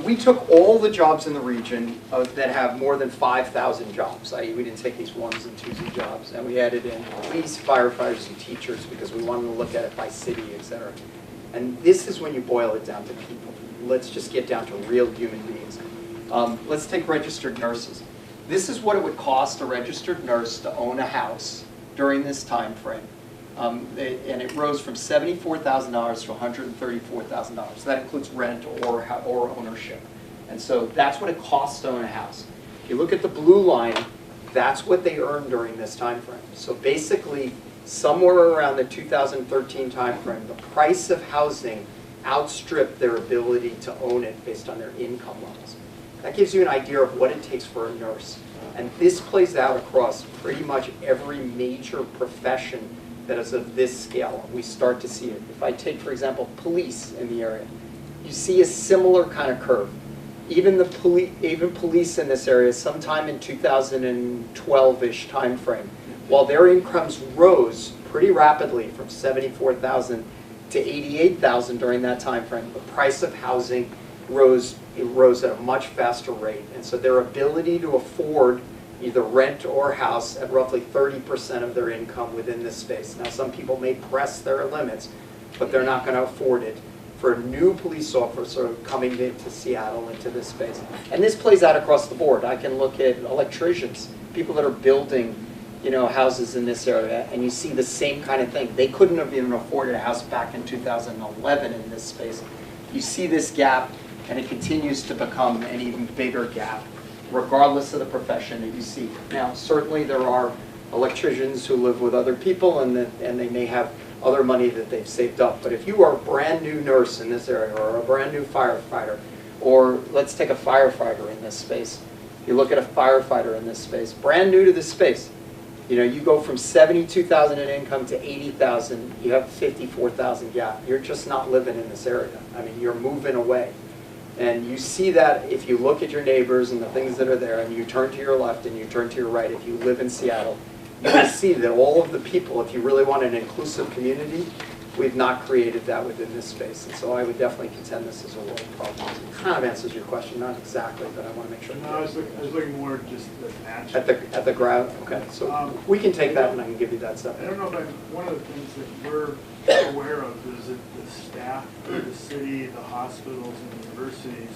We took all the jobs in the region that have more than 5,000 jobs, i.e. we didn't take these ones and twosies jobs, and we added in police, firefighters, and teachers because we wanted to look at it by city, et cetera. And this is when you boil it down to people. Let's just get down to real human beings. Let's take registered nurses. This is what it would cost a registered nurse to own a house during this time frame. And it rose from $74,000 to $134,000. So that includes rent or ownership. And so that's what it costs to own a house. If you look at the blue line, that's what they earned during this time frame. So basically, somewhere around the 2013 time frame, the price of housing outstripped their ability to own it based on their income levels. That gives you an idea of what it takes for a nurse. And this plays out across pretty much every major profession that is of this scale. We start to see it. If I take, for example, police in the area, you see a similar kind of curve. Even police in this area, sometime in 2012-ish time frame, while their incomes rose pretty rapidly from $74,000 to $88,000 during that time frame, the price of housing rose at a much faster rate. And so their ability to afford either rent or house at roughly 30% of their income within this space. Now, some people may press their limits, but they're not going to afford it for a new police officer coming into Seattle, into this space. And this plays out across the board. I can look at electricians, people that are building, houses in this area, and you see the same kind of thing. They couldn't have even afforded a house back in 2011 in this space. You see this gap, and it continues to become an even bigger gap, regardless of the profession that you see. Now, certainly there are electricians who live with other people, and they may have other money that they've saved up. But if you are a brand new nurse in this area, or a brand new firefighter, or let's take a firefighter in this space. You look at a firefighter in this space, brand new to this space. You go from $72,000 in income to $80,000, you have $54,000 gap. You're just not living in this area. I mean, you're moving away. And you see that if you look at your neighbors and the things that are there, and you turn to your left and you turn to your right, if you live in Seattle, you will see that all of the people, if you really want an inclusive community, we've not created that within this space. And so I would definitely contend this is a world problem. It kind of answers your question, not exactly, but I want to make sure. No, I was looking more just the match. At the ground, okay. So we can take that and I can give you that stuff. I don't know if one of the things that we're aware of is that the staff of the city, the hospitals, and the universities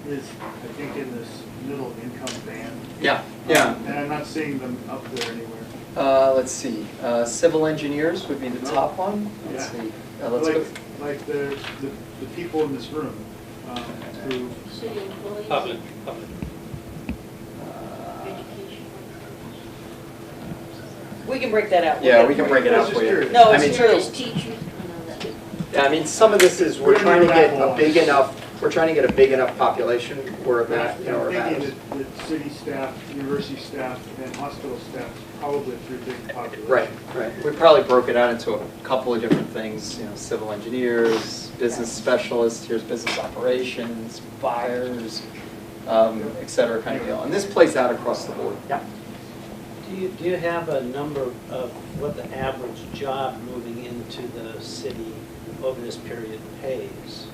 is, I think, in this middle income band. Yeah, yeah. And I'm not seeing them up there anywhere. Let's see. Civil engineers would be the top one. Let's see. Let's go. Like the people in this room who. City employees. Public. We can break that out. Yeah, we can break it out for you. No, it's true. Teachers. Yeah, I mean, some of this is we're trying to get a big enough. We're trying to get a big enough population where that I'm thinking that city staff, university staff, and hospital staff probably pretty big population. Right. We probably broke it out into a couple of different things. Civil engineers, business specialists. Here's business operations, buyers, et cetera, kind of deal. And this plays out across the board. Yeah. Do you have a number of what the average job moving into the city over this period pays?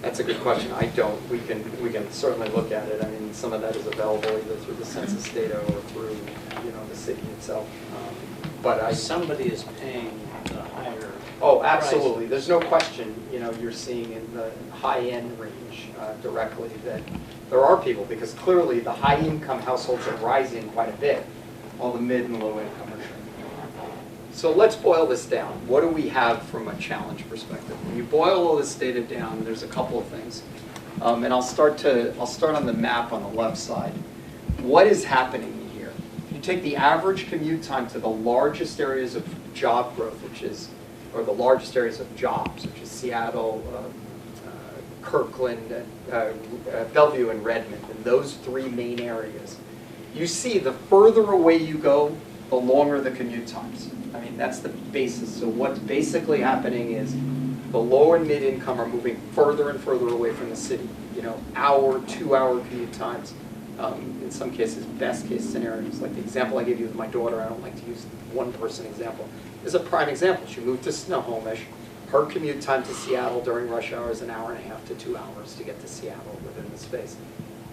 That's a good question. I don't. We can certainly look at it. I mean, some of that is available either through the census data or through the city itself. But somebody is paying the higher. Oh, absolutely. There's no question. You're seeing in the high-end range directly that there are people, because clearly the high-income households are rising quite a bit, while the mid and low-income are shrinking. So let's boil this down. What do we have from a challenge perspective? When you boil all this data down, there's a couple of things. And I'll start on the map on the left side. What is happening here? If you take the average commute time to the largest areas of job growth, or the largest areas of jobs, which is Seattle, Kirkland, Bellevue, and Redmond, and those three main areas, you see the further away you go, the longer the commute times. I mean, that's the basis. So what's basically happening is the low and mid income are moving further and further away from the city. Hour, 2 hour commute times. in some cases, best case scenarios. Like the example I gave you with my daughter, I don't like to use one person example, is a prime example. She moved to Snohomish. Her commute time to Seattle during rush hour is 1.5 hours to 2 hours to get to Seattle within the space.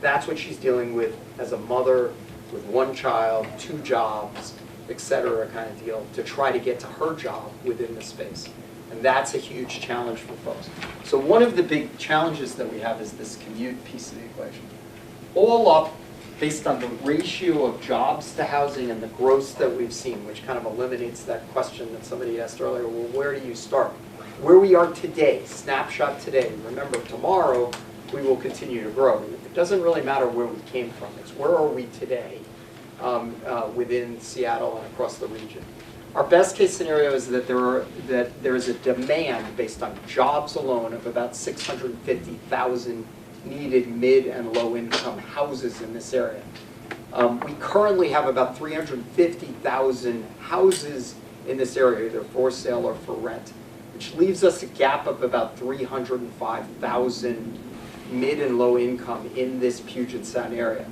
That's what she's dealing with as a mother with 1 child, 2 jobs, et cetera, kind of deal, to try to get to her job within the space. And that's a huge challenge for folks. So one of the big challenges that we have is this commute piece of the equation. All up, based on the ratio of jobs to housing and the growth that we've seen, which kind of eliminates that question that somebody asked earlier, well, where do you start? Where we are today, snapshot today. Remember, tomorrow we will continue to grow. It doesn't really matter where we came from. It's where are we today within Seattle and across the region. Our best case scenario is that there is a demand based on jobs alone of about 650,000 needed mid and low income houses in this area. We currently have about 350,000 houses in this area, either for sale or for rent, which leaves us a gap of about 305,000 mid and low income in this Puget Sound area.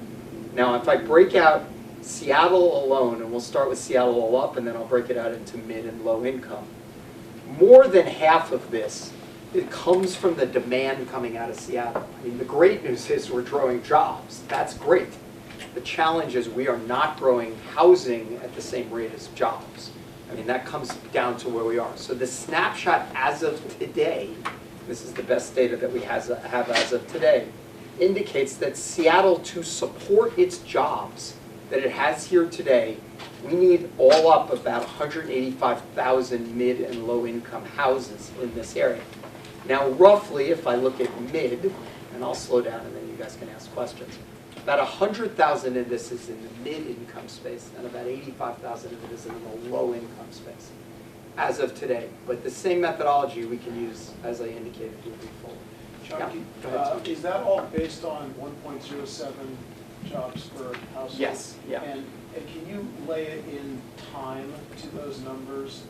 Now, if I break out Seattle alone, and we'll start with Seattle all up, and then I'll break it out into mid and low income. More than half of this, it comes from the demand coming out of Seattle. I mean, the great news is we're growing jobs. That's great. The challenge is we are not growing housing at the same rate as jobs. I mean, that comes down to where we are. So the snapshot as of today, this is the best data that we have as of today, indicates that Seattle, to support its jobs that it has here today, we need all up about 185,000 mid and low income houses in this area. Now roughly, if I look at mid, and I'll slow down and then you guys can ask questions, about 100,000 of this is in the mid income space and about 85,000 of it is in the low income space as of today. But the same methodology we can use, as I indicated, moving forward. Chucky, Yeah, is that all based on 1.07 jobs per household? Yes, yeah. And can you lay it in time to those numbers?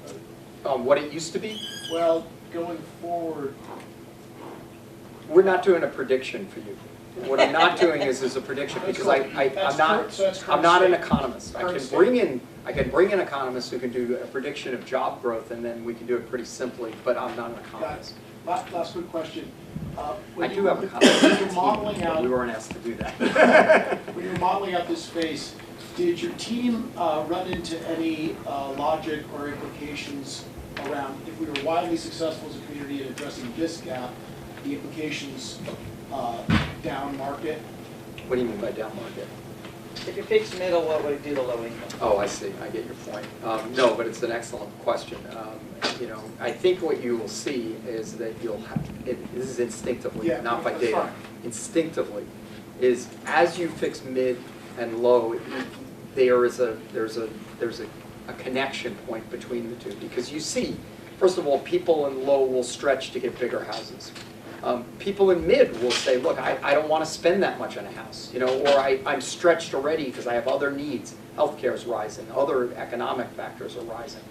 What it used to be? Well, going forward. We're not doing a prediction for you. What I'm not doing is a prediction because I'm not an economist. I can bring in economists who can do a prediction of job growth, and then we can do it pretty simply. But I'm not an economist. Last quick question. I do have an economist. We weren't asked to do that. When you're modeling out this space, did your team run into any logic or implications around if we were widely successful as a community in addressing this gap, the implications down market? What do you mean by down market? If you fix middle, what would it do to low income? Oh, I see. I get your point. No, but it's an excellent question. I think what you will see is that you'll have, this is instinctively, not by data, instinctively, is as you fix mid and low, there's a connection point between the two. Because you see, first of all, people in low will stretch to get bigger houses. People in mid will say, look, I don't want to spend that much on a house, or I'm stretched already because I have other needs. Healthcare is rising, other economic factors are rising.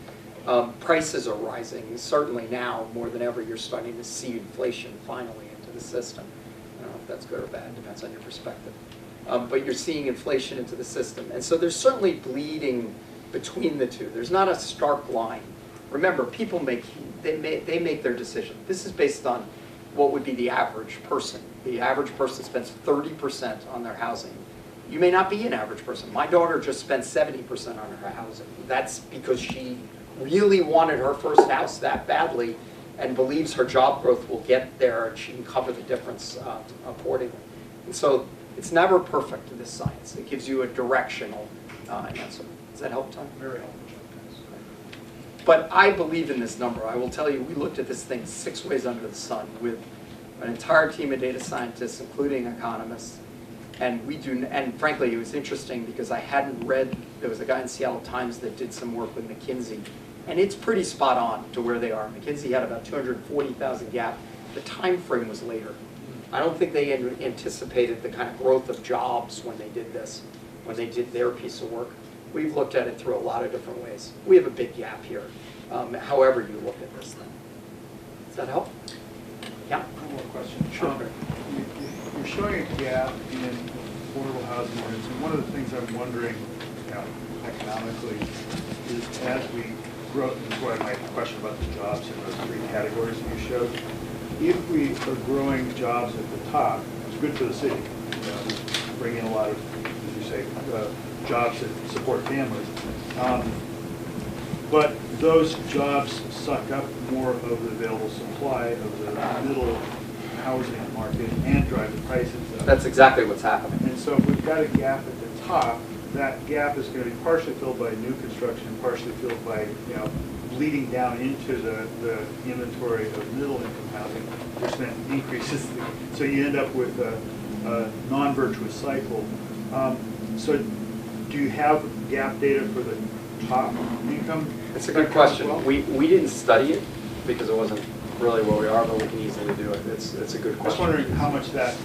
Prices are rising. Certainly now, more than ever, you're starting to see inflation finally into the system. I don't know if that's good or bad, depends on your perspective. But you're seeing inflation into the system. And so there's certainly bleeding between the two. There's not a stark line. Remember, people make their decision. This is based on what would be the average person. The average person spends 30% on their housing. You may not be an average person. My daughter just spent 70% on her housing. That's because she really wanted her first house that badly and believes her job growth will get there and she can cover the difference accordingly. And so it's never perfect, this science. It gives you a directional answer. Does that help, Tom? Very helpful. But I believe in this number. I will tell you, we looked at this thing 6 ways under the sun with an entire team of data scientists, including economists. And frankly, it was interesting because I hadn't read, there was a guy in Seattle Times that did some work with McKinsey. And it's pretty spot on to where they are. McKinsey had about 240,000 gap. The time frame was later. I don't think they anticipated the kind of growth of jobs when they did this, when they did their piece of work. We've looked at it through a lot of different ways. We have a big gap here, however you look at this thing. Does that help? Yeah? One more question. Sure. You're showing a gap in affordable housing units, and one of the things I'm wondering, economically, is as we grow, this is why my question about the jobs in those three categories that you showed. If we are growing jobs at the top, it's good for the city. Bring in a lot of, as you say, jobs that support families. But those jobs suck up more of the available supply of the middle housing market and drive the prices up. That's exactly what's happening. And so if we've got a gap at the top, that gap is going to be partially filled by new construction, partially filled by, bleeding down into the inventory of middle income housing, which then increases. So you end up with a non-virtuous cycle. So do you have gap data for the top income? It's a good question. Well? We didn't study it because it wasn't really where we are, but we can easily do it. It's a good question. I was wondering how much that,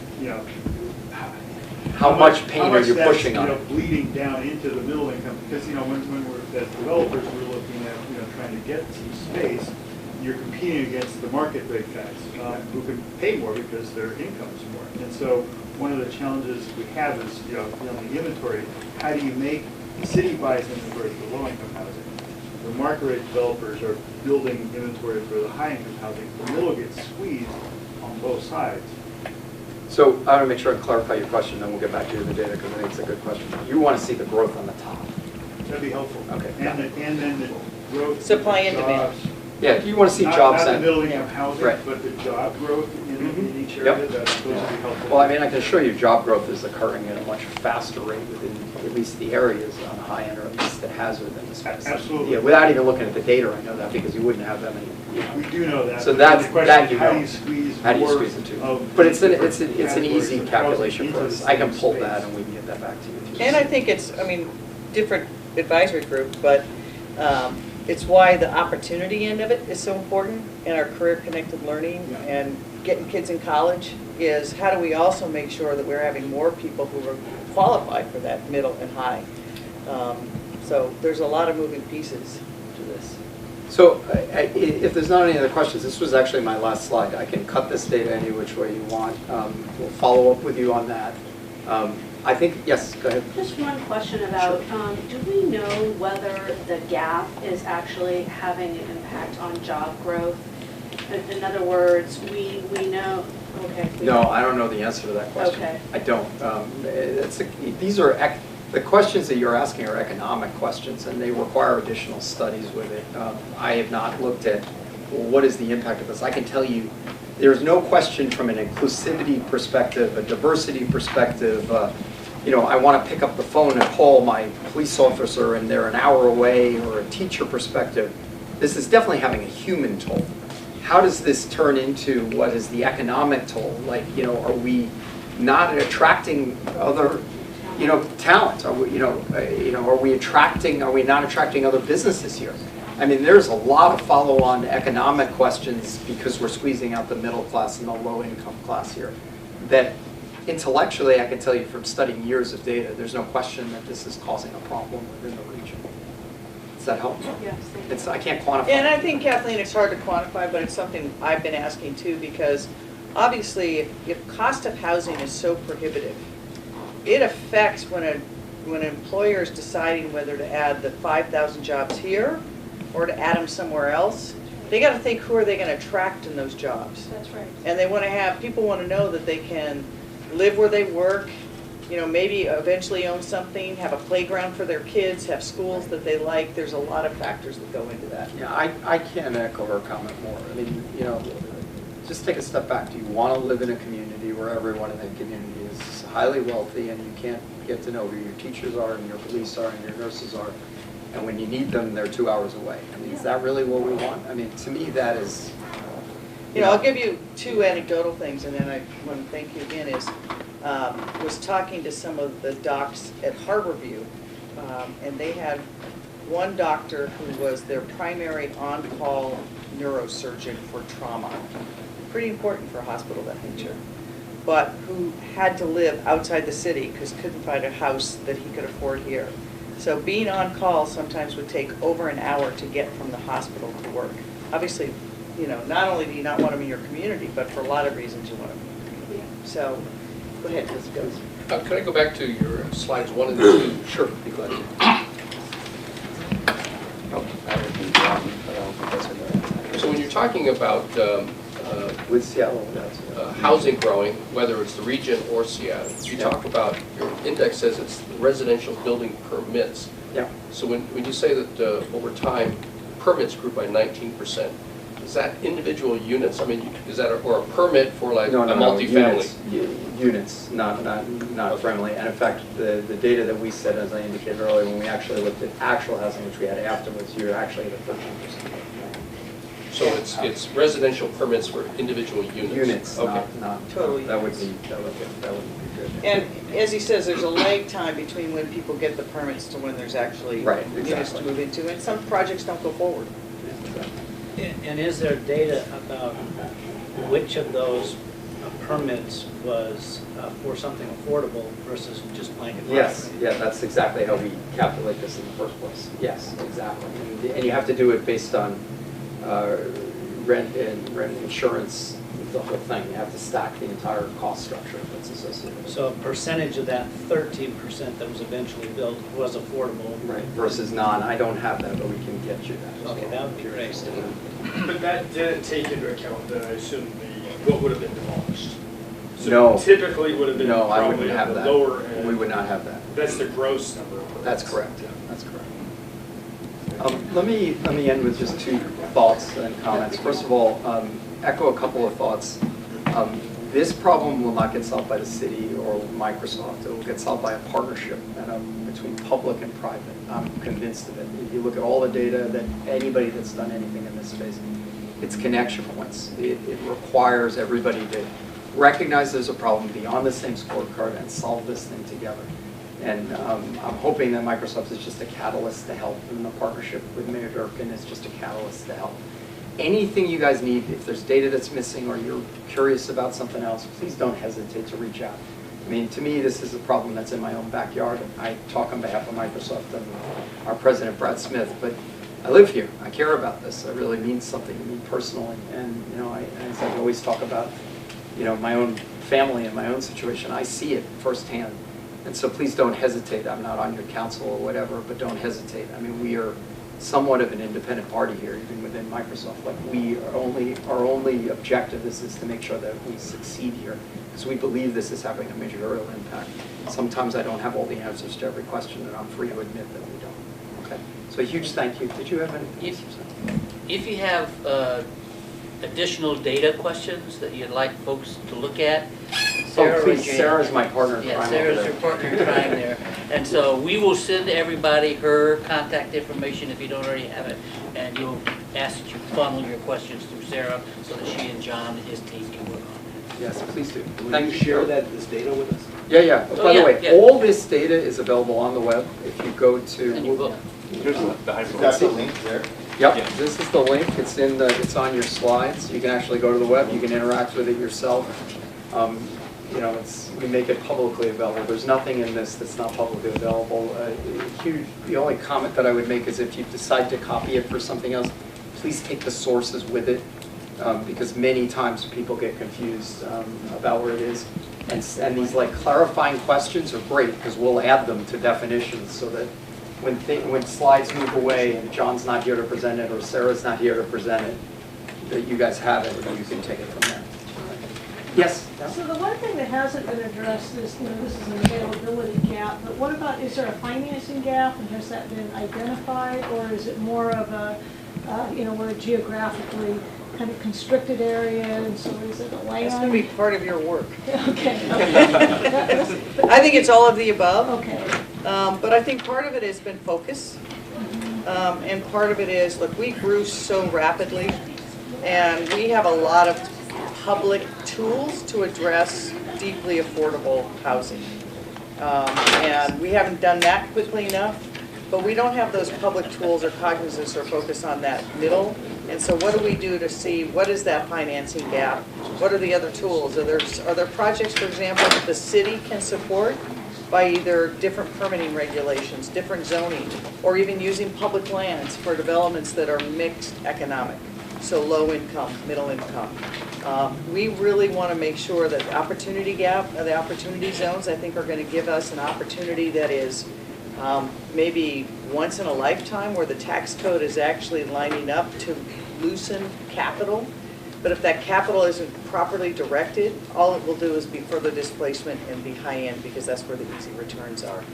how much pain are you pushing on it? Bleeding down into the middle income, because when we're as developers, we're looking at trying to get some space. You're competing against the market rate guys who can pay more because their income is more. And so one of the challenges we have is on the inventory. How do you make the city buys inventory for low income housing? The market rate developers are building inventory for the high income housing. The middle gets squeezed on both sides. So I want to make sure I clarify your question, then we'll get back to the data because I think it's a good question. You want to see the growth on the top. That'd be helpful. Okay. And then the growth. Supply and demand. Yeah, you want to see jobs. Not the middle income housing, but the job growth in each area. That's supposed to be helpful. Well, I mean, I can assure you job growth is occurring at a much faster rate within at least the areas on the high end, or at least it has within the space. Absolutely. Yeah, without even looking at the data, I know that because you wouldn't have that many. We do know that. So that's that you know. How do you squeeze it to? But it's an easy calculation for us. I can pull that and we can get that back to you. And I think it's, different advisory group, but it's why the opportunity end of it is so important in our career-connected learning and getting kids in college is how do we also make sure that we're having more people who are qualified for that middle and high. So there's a lot of moving pieces to this. So if there's not any other questions, this was actually my last slide. I can cut this data any which way you want. We'll follow up with you on that. I think, yes, go ahead. Just one question about, do we know whether the gap is actually having an impact on job growth? In other words, we know, okay. No, I don't know the answer to that question. Okay. I don't. These are, the questions that you're asking are economic questions and they require additional studies with it. I have not looked at, well, what is the impact of this? I can tell you, there's no question from an inclusivity perspective, a diversity perspective, I want to pick up the phone and call my police officer and they're an hour away, or a teacher perspective. This is definitely having a human toll. How does this turn into what is the economic toll? Like, are we not attracting other, talent? Are we, are we not attracting other businesses here? I mean, there's a lot of follow-on economic questions because we're squeezing out the middle class and the low-income class here. That intellectually, I can tell you from studying years of data, there's no question that this is causing a problem within the region. Does that help? Yes. I can't quantify. And I think, Kathleen, it's hard to quantify, but it's something I've been asking too, because obviously, if cost of housing is so prohibitive, it affects when an employer is deciding whether to add the 5,000 jobs here or to add them somewhere else. They got to think, who are they going to attract in those jobs? That's right. And they want to have, people want to know that they can live where they work, maybe eventually own something, have a playground for their kids, have schools that they like. There's a lot of factors that go into that. Yeah, I can't echo her comment more. I mean, just take a step back. Do you want to live in a community where everyone in that community is highly wealthy and you can't get to know who your teachers are and your police are and your nurses are, and when you need them, they're 2 hours away? I mean, is that really what we want? I mean, to me, that is... I'll give you two anecdotal things, and then I want to thank you again, was talking to some of the docs at Harborview, and they had one doctor who was their primary on-call neurosurgeon for trauma. Pretty important for a hospital of that nature. But who had to live outside the city because couldn't find a house that he could afford here. So being on call sometimes would take over an hour to get from the hospital to work. Obviously, not only do you not want them in your community, but for a lot of reasons you want them in your community. So, go ahead, let's go. Could I go back to your slides 1 and 2? Sure, be glad to. So when you're talking about with Seattle, housing growing, whether it's the region or Seattle, you talk about, your index says it's residential building permits. Yeah. So when you say that over time, permits grew by 19%, is that individual units? I mean, is that or a permit for like a multifamily? Units, not friendly. And in fact, the data that we said, as I indicated earlier, when we actually looked at actual housing, which we had afterwards, you're actually at a 13%. So it's residential permits for individual units? Units, okay. not Totally. That would be good. And as he says, there's a lag time between when people get the permits to when there's actually units to move into, and some projects don't go forward. And is there data about which of those permits was for something affordable versus just blanket? Yes, yeah, that's exactly how we calculate this in the first place. Yes, exactly. And you have to do it based on rent and rent insurance, the whole thing. You have to stack the entire cost structure that's associated with it. So a percentage of that 13% that was eventually built was affordable. Right, versus non. I don't have that, but we can get you that. Okay, that would be great. But that didn't take into account, then I assume, what would have been demolished. So No. Typically would have been No, I probably wouldn't at have the that. lower end. We would not have that. That's the gross number. That's correct. Yeah, that's correct. Let me end with just 2 thoughts and comments. First of all, echo a couple of thoughts. This problem will not get solved by the city or Microsoft. It will get solved by a partnership between public and private. I'm convinced of it. If you look at all the data that anybody that's done anything in this space, it's connection points. It requires everybody to recognize there's a problem, be on the same scorecard, and solve this thing together. And I'm hoping that Microsoft is just a catalyst to help, and the partnership with Mayor Durkan is just a catalyst to help. Anything you guys need, if there's data that's missing or you're curious about something else, please don't hesitate to reach out. I mean, to me, this is a problem that's in my own backyard. I talk on behalf of Microsoft and our president, Brad Smith, but I live here. I care about this. It really means something to me personally. And, you know, as I always talk about, you know, my own family and my own situation, I see it firsthand. And so please don't hesitate. I'm not on your council or whatever, but don't hesitate. I mean, we are somewhat of an independent party here, even within Microsoft. Like, our only objective is to make sure that we succeed here, because we believe this is having a material impact. Sometimes I don't have all the answers to every question, and I'm free to admit that we don't. Okay. So a huge thank you. Did you have anything? If you have additional data questions that you'd like folks to look at, Sarah, please, Sarah's my partner in crime. Yeah, Sarah's your partner in crime there. And so we will send everybody her contact information if you don't already have it, and you'll ask that you funnel your questions through Sarah so that she and John and his team can work on it. Yes, please do. Will you share this data with us? Yeah, yeah. Oh, By the yeah, way, yeah. all this data is available on the web. If you go to... Here's the hyperlink. That's the link there? Yep, this is the link. It's on your slides. You can actually go to the web. You can interact with it yourself. You know, we make it publicly available. There's nothing in this that's not publicly available. The only comment that I would make is if you decide to copy it for something else, please take the sources with it, because many times people get confused about where it is. And these like clarifying questions are great because we'll add them to definitions so that when slides move away and John's not here to present it or Sarah's not here to present it, that you guys have it and you can take it from there. Yes? So the one thing that hasn't been addressed is, you know, this is an availability gap, but what about, is there a financing gap, and has that been identified, or is it more of a, you know, we're a geographically kind of constricted area, and so is it a land? That's going to be part of your work. Okay. I think it's all of the above. Okay. But I think part of it has been focus, and part of it is, look, we grew so rapidly, and we have a lot of public tools to address deeply affordable housing. And we haven't done that quickly enough, but we don't have those public tools or cognizance or focus on that middle. And so what do we do to see what is that financing gap? What are the other tools? Are there projects, for example, that the city can support by either different permitting regulations, different zoning, or even using public lands for developments that are mixed economic? so low income, middle income. We really want to make sure that the opportunity gap, the opportunity zones, I think are going to give us an opportunity that is maybe once in a lifetime, where the tax code is actually lining up to loosen capital. But if that capital isn't properly directed, all it will do is be further displacement and be high end, because that's where the easy returns are.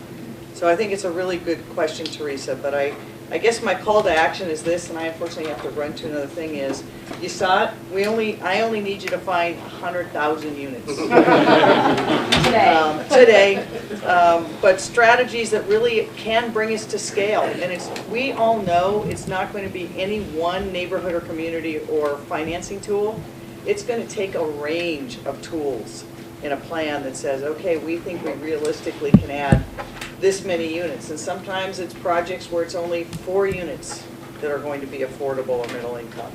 So I think it's a really good question, Teresa, but I guess my call to action is this, and I unfortunately have to run to another thing, is you saw it, I only need you to find 100,000 units. Today. But strategies that really can bring us to scale. And we all know it's not going to be any one neighborhood or community or financing tool. It's going to take a range of tools in a plan that says, okay, we think we realistically can add this many units. And sometimes it's projects where it's only 4 units that are going to be affordable or middle income.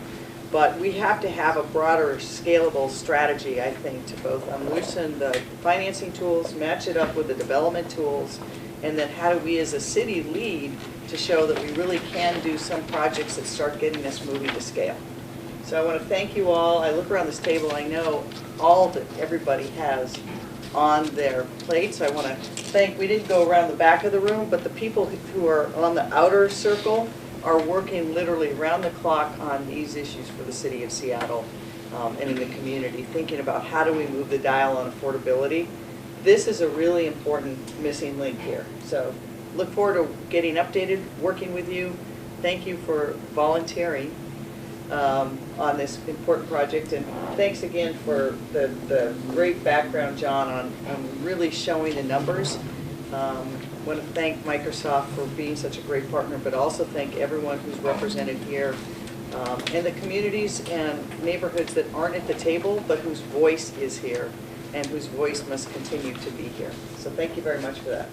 But we have to have a broader, scalable strategy, I think, to both loosen the financing tools, match it up with the development tools, and then how do we as a city lead to show that we really can do some projects that start getting us moving to scale. So I want to thank you all. I look around this table, I know all that everybody has on their plates. I want to thank, we didn't go around the back of the room, but the people who are on the outer circle are working literally around the clock on these issues for the city of Seattle and in the community, thinking about how do we move the dial on affordability. This is a really important missing link here. So look forward to getting updated, working with you. Thank you for volunteering on this important project, and thanks again for the great background, John, on really showing the numbers. I want to thank Microsoft for being such a great partner, but also thank everyone who's represented here and the communities and neighborhoods that aren't at the table, but whose voice is here and whose voice must continue to be here. So thank you very much for that.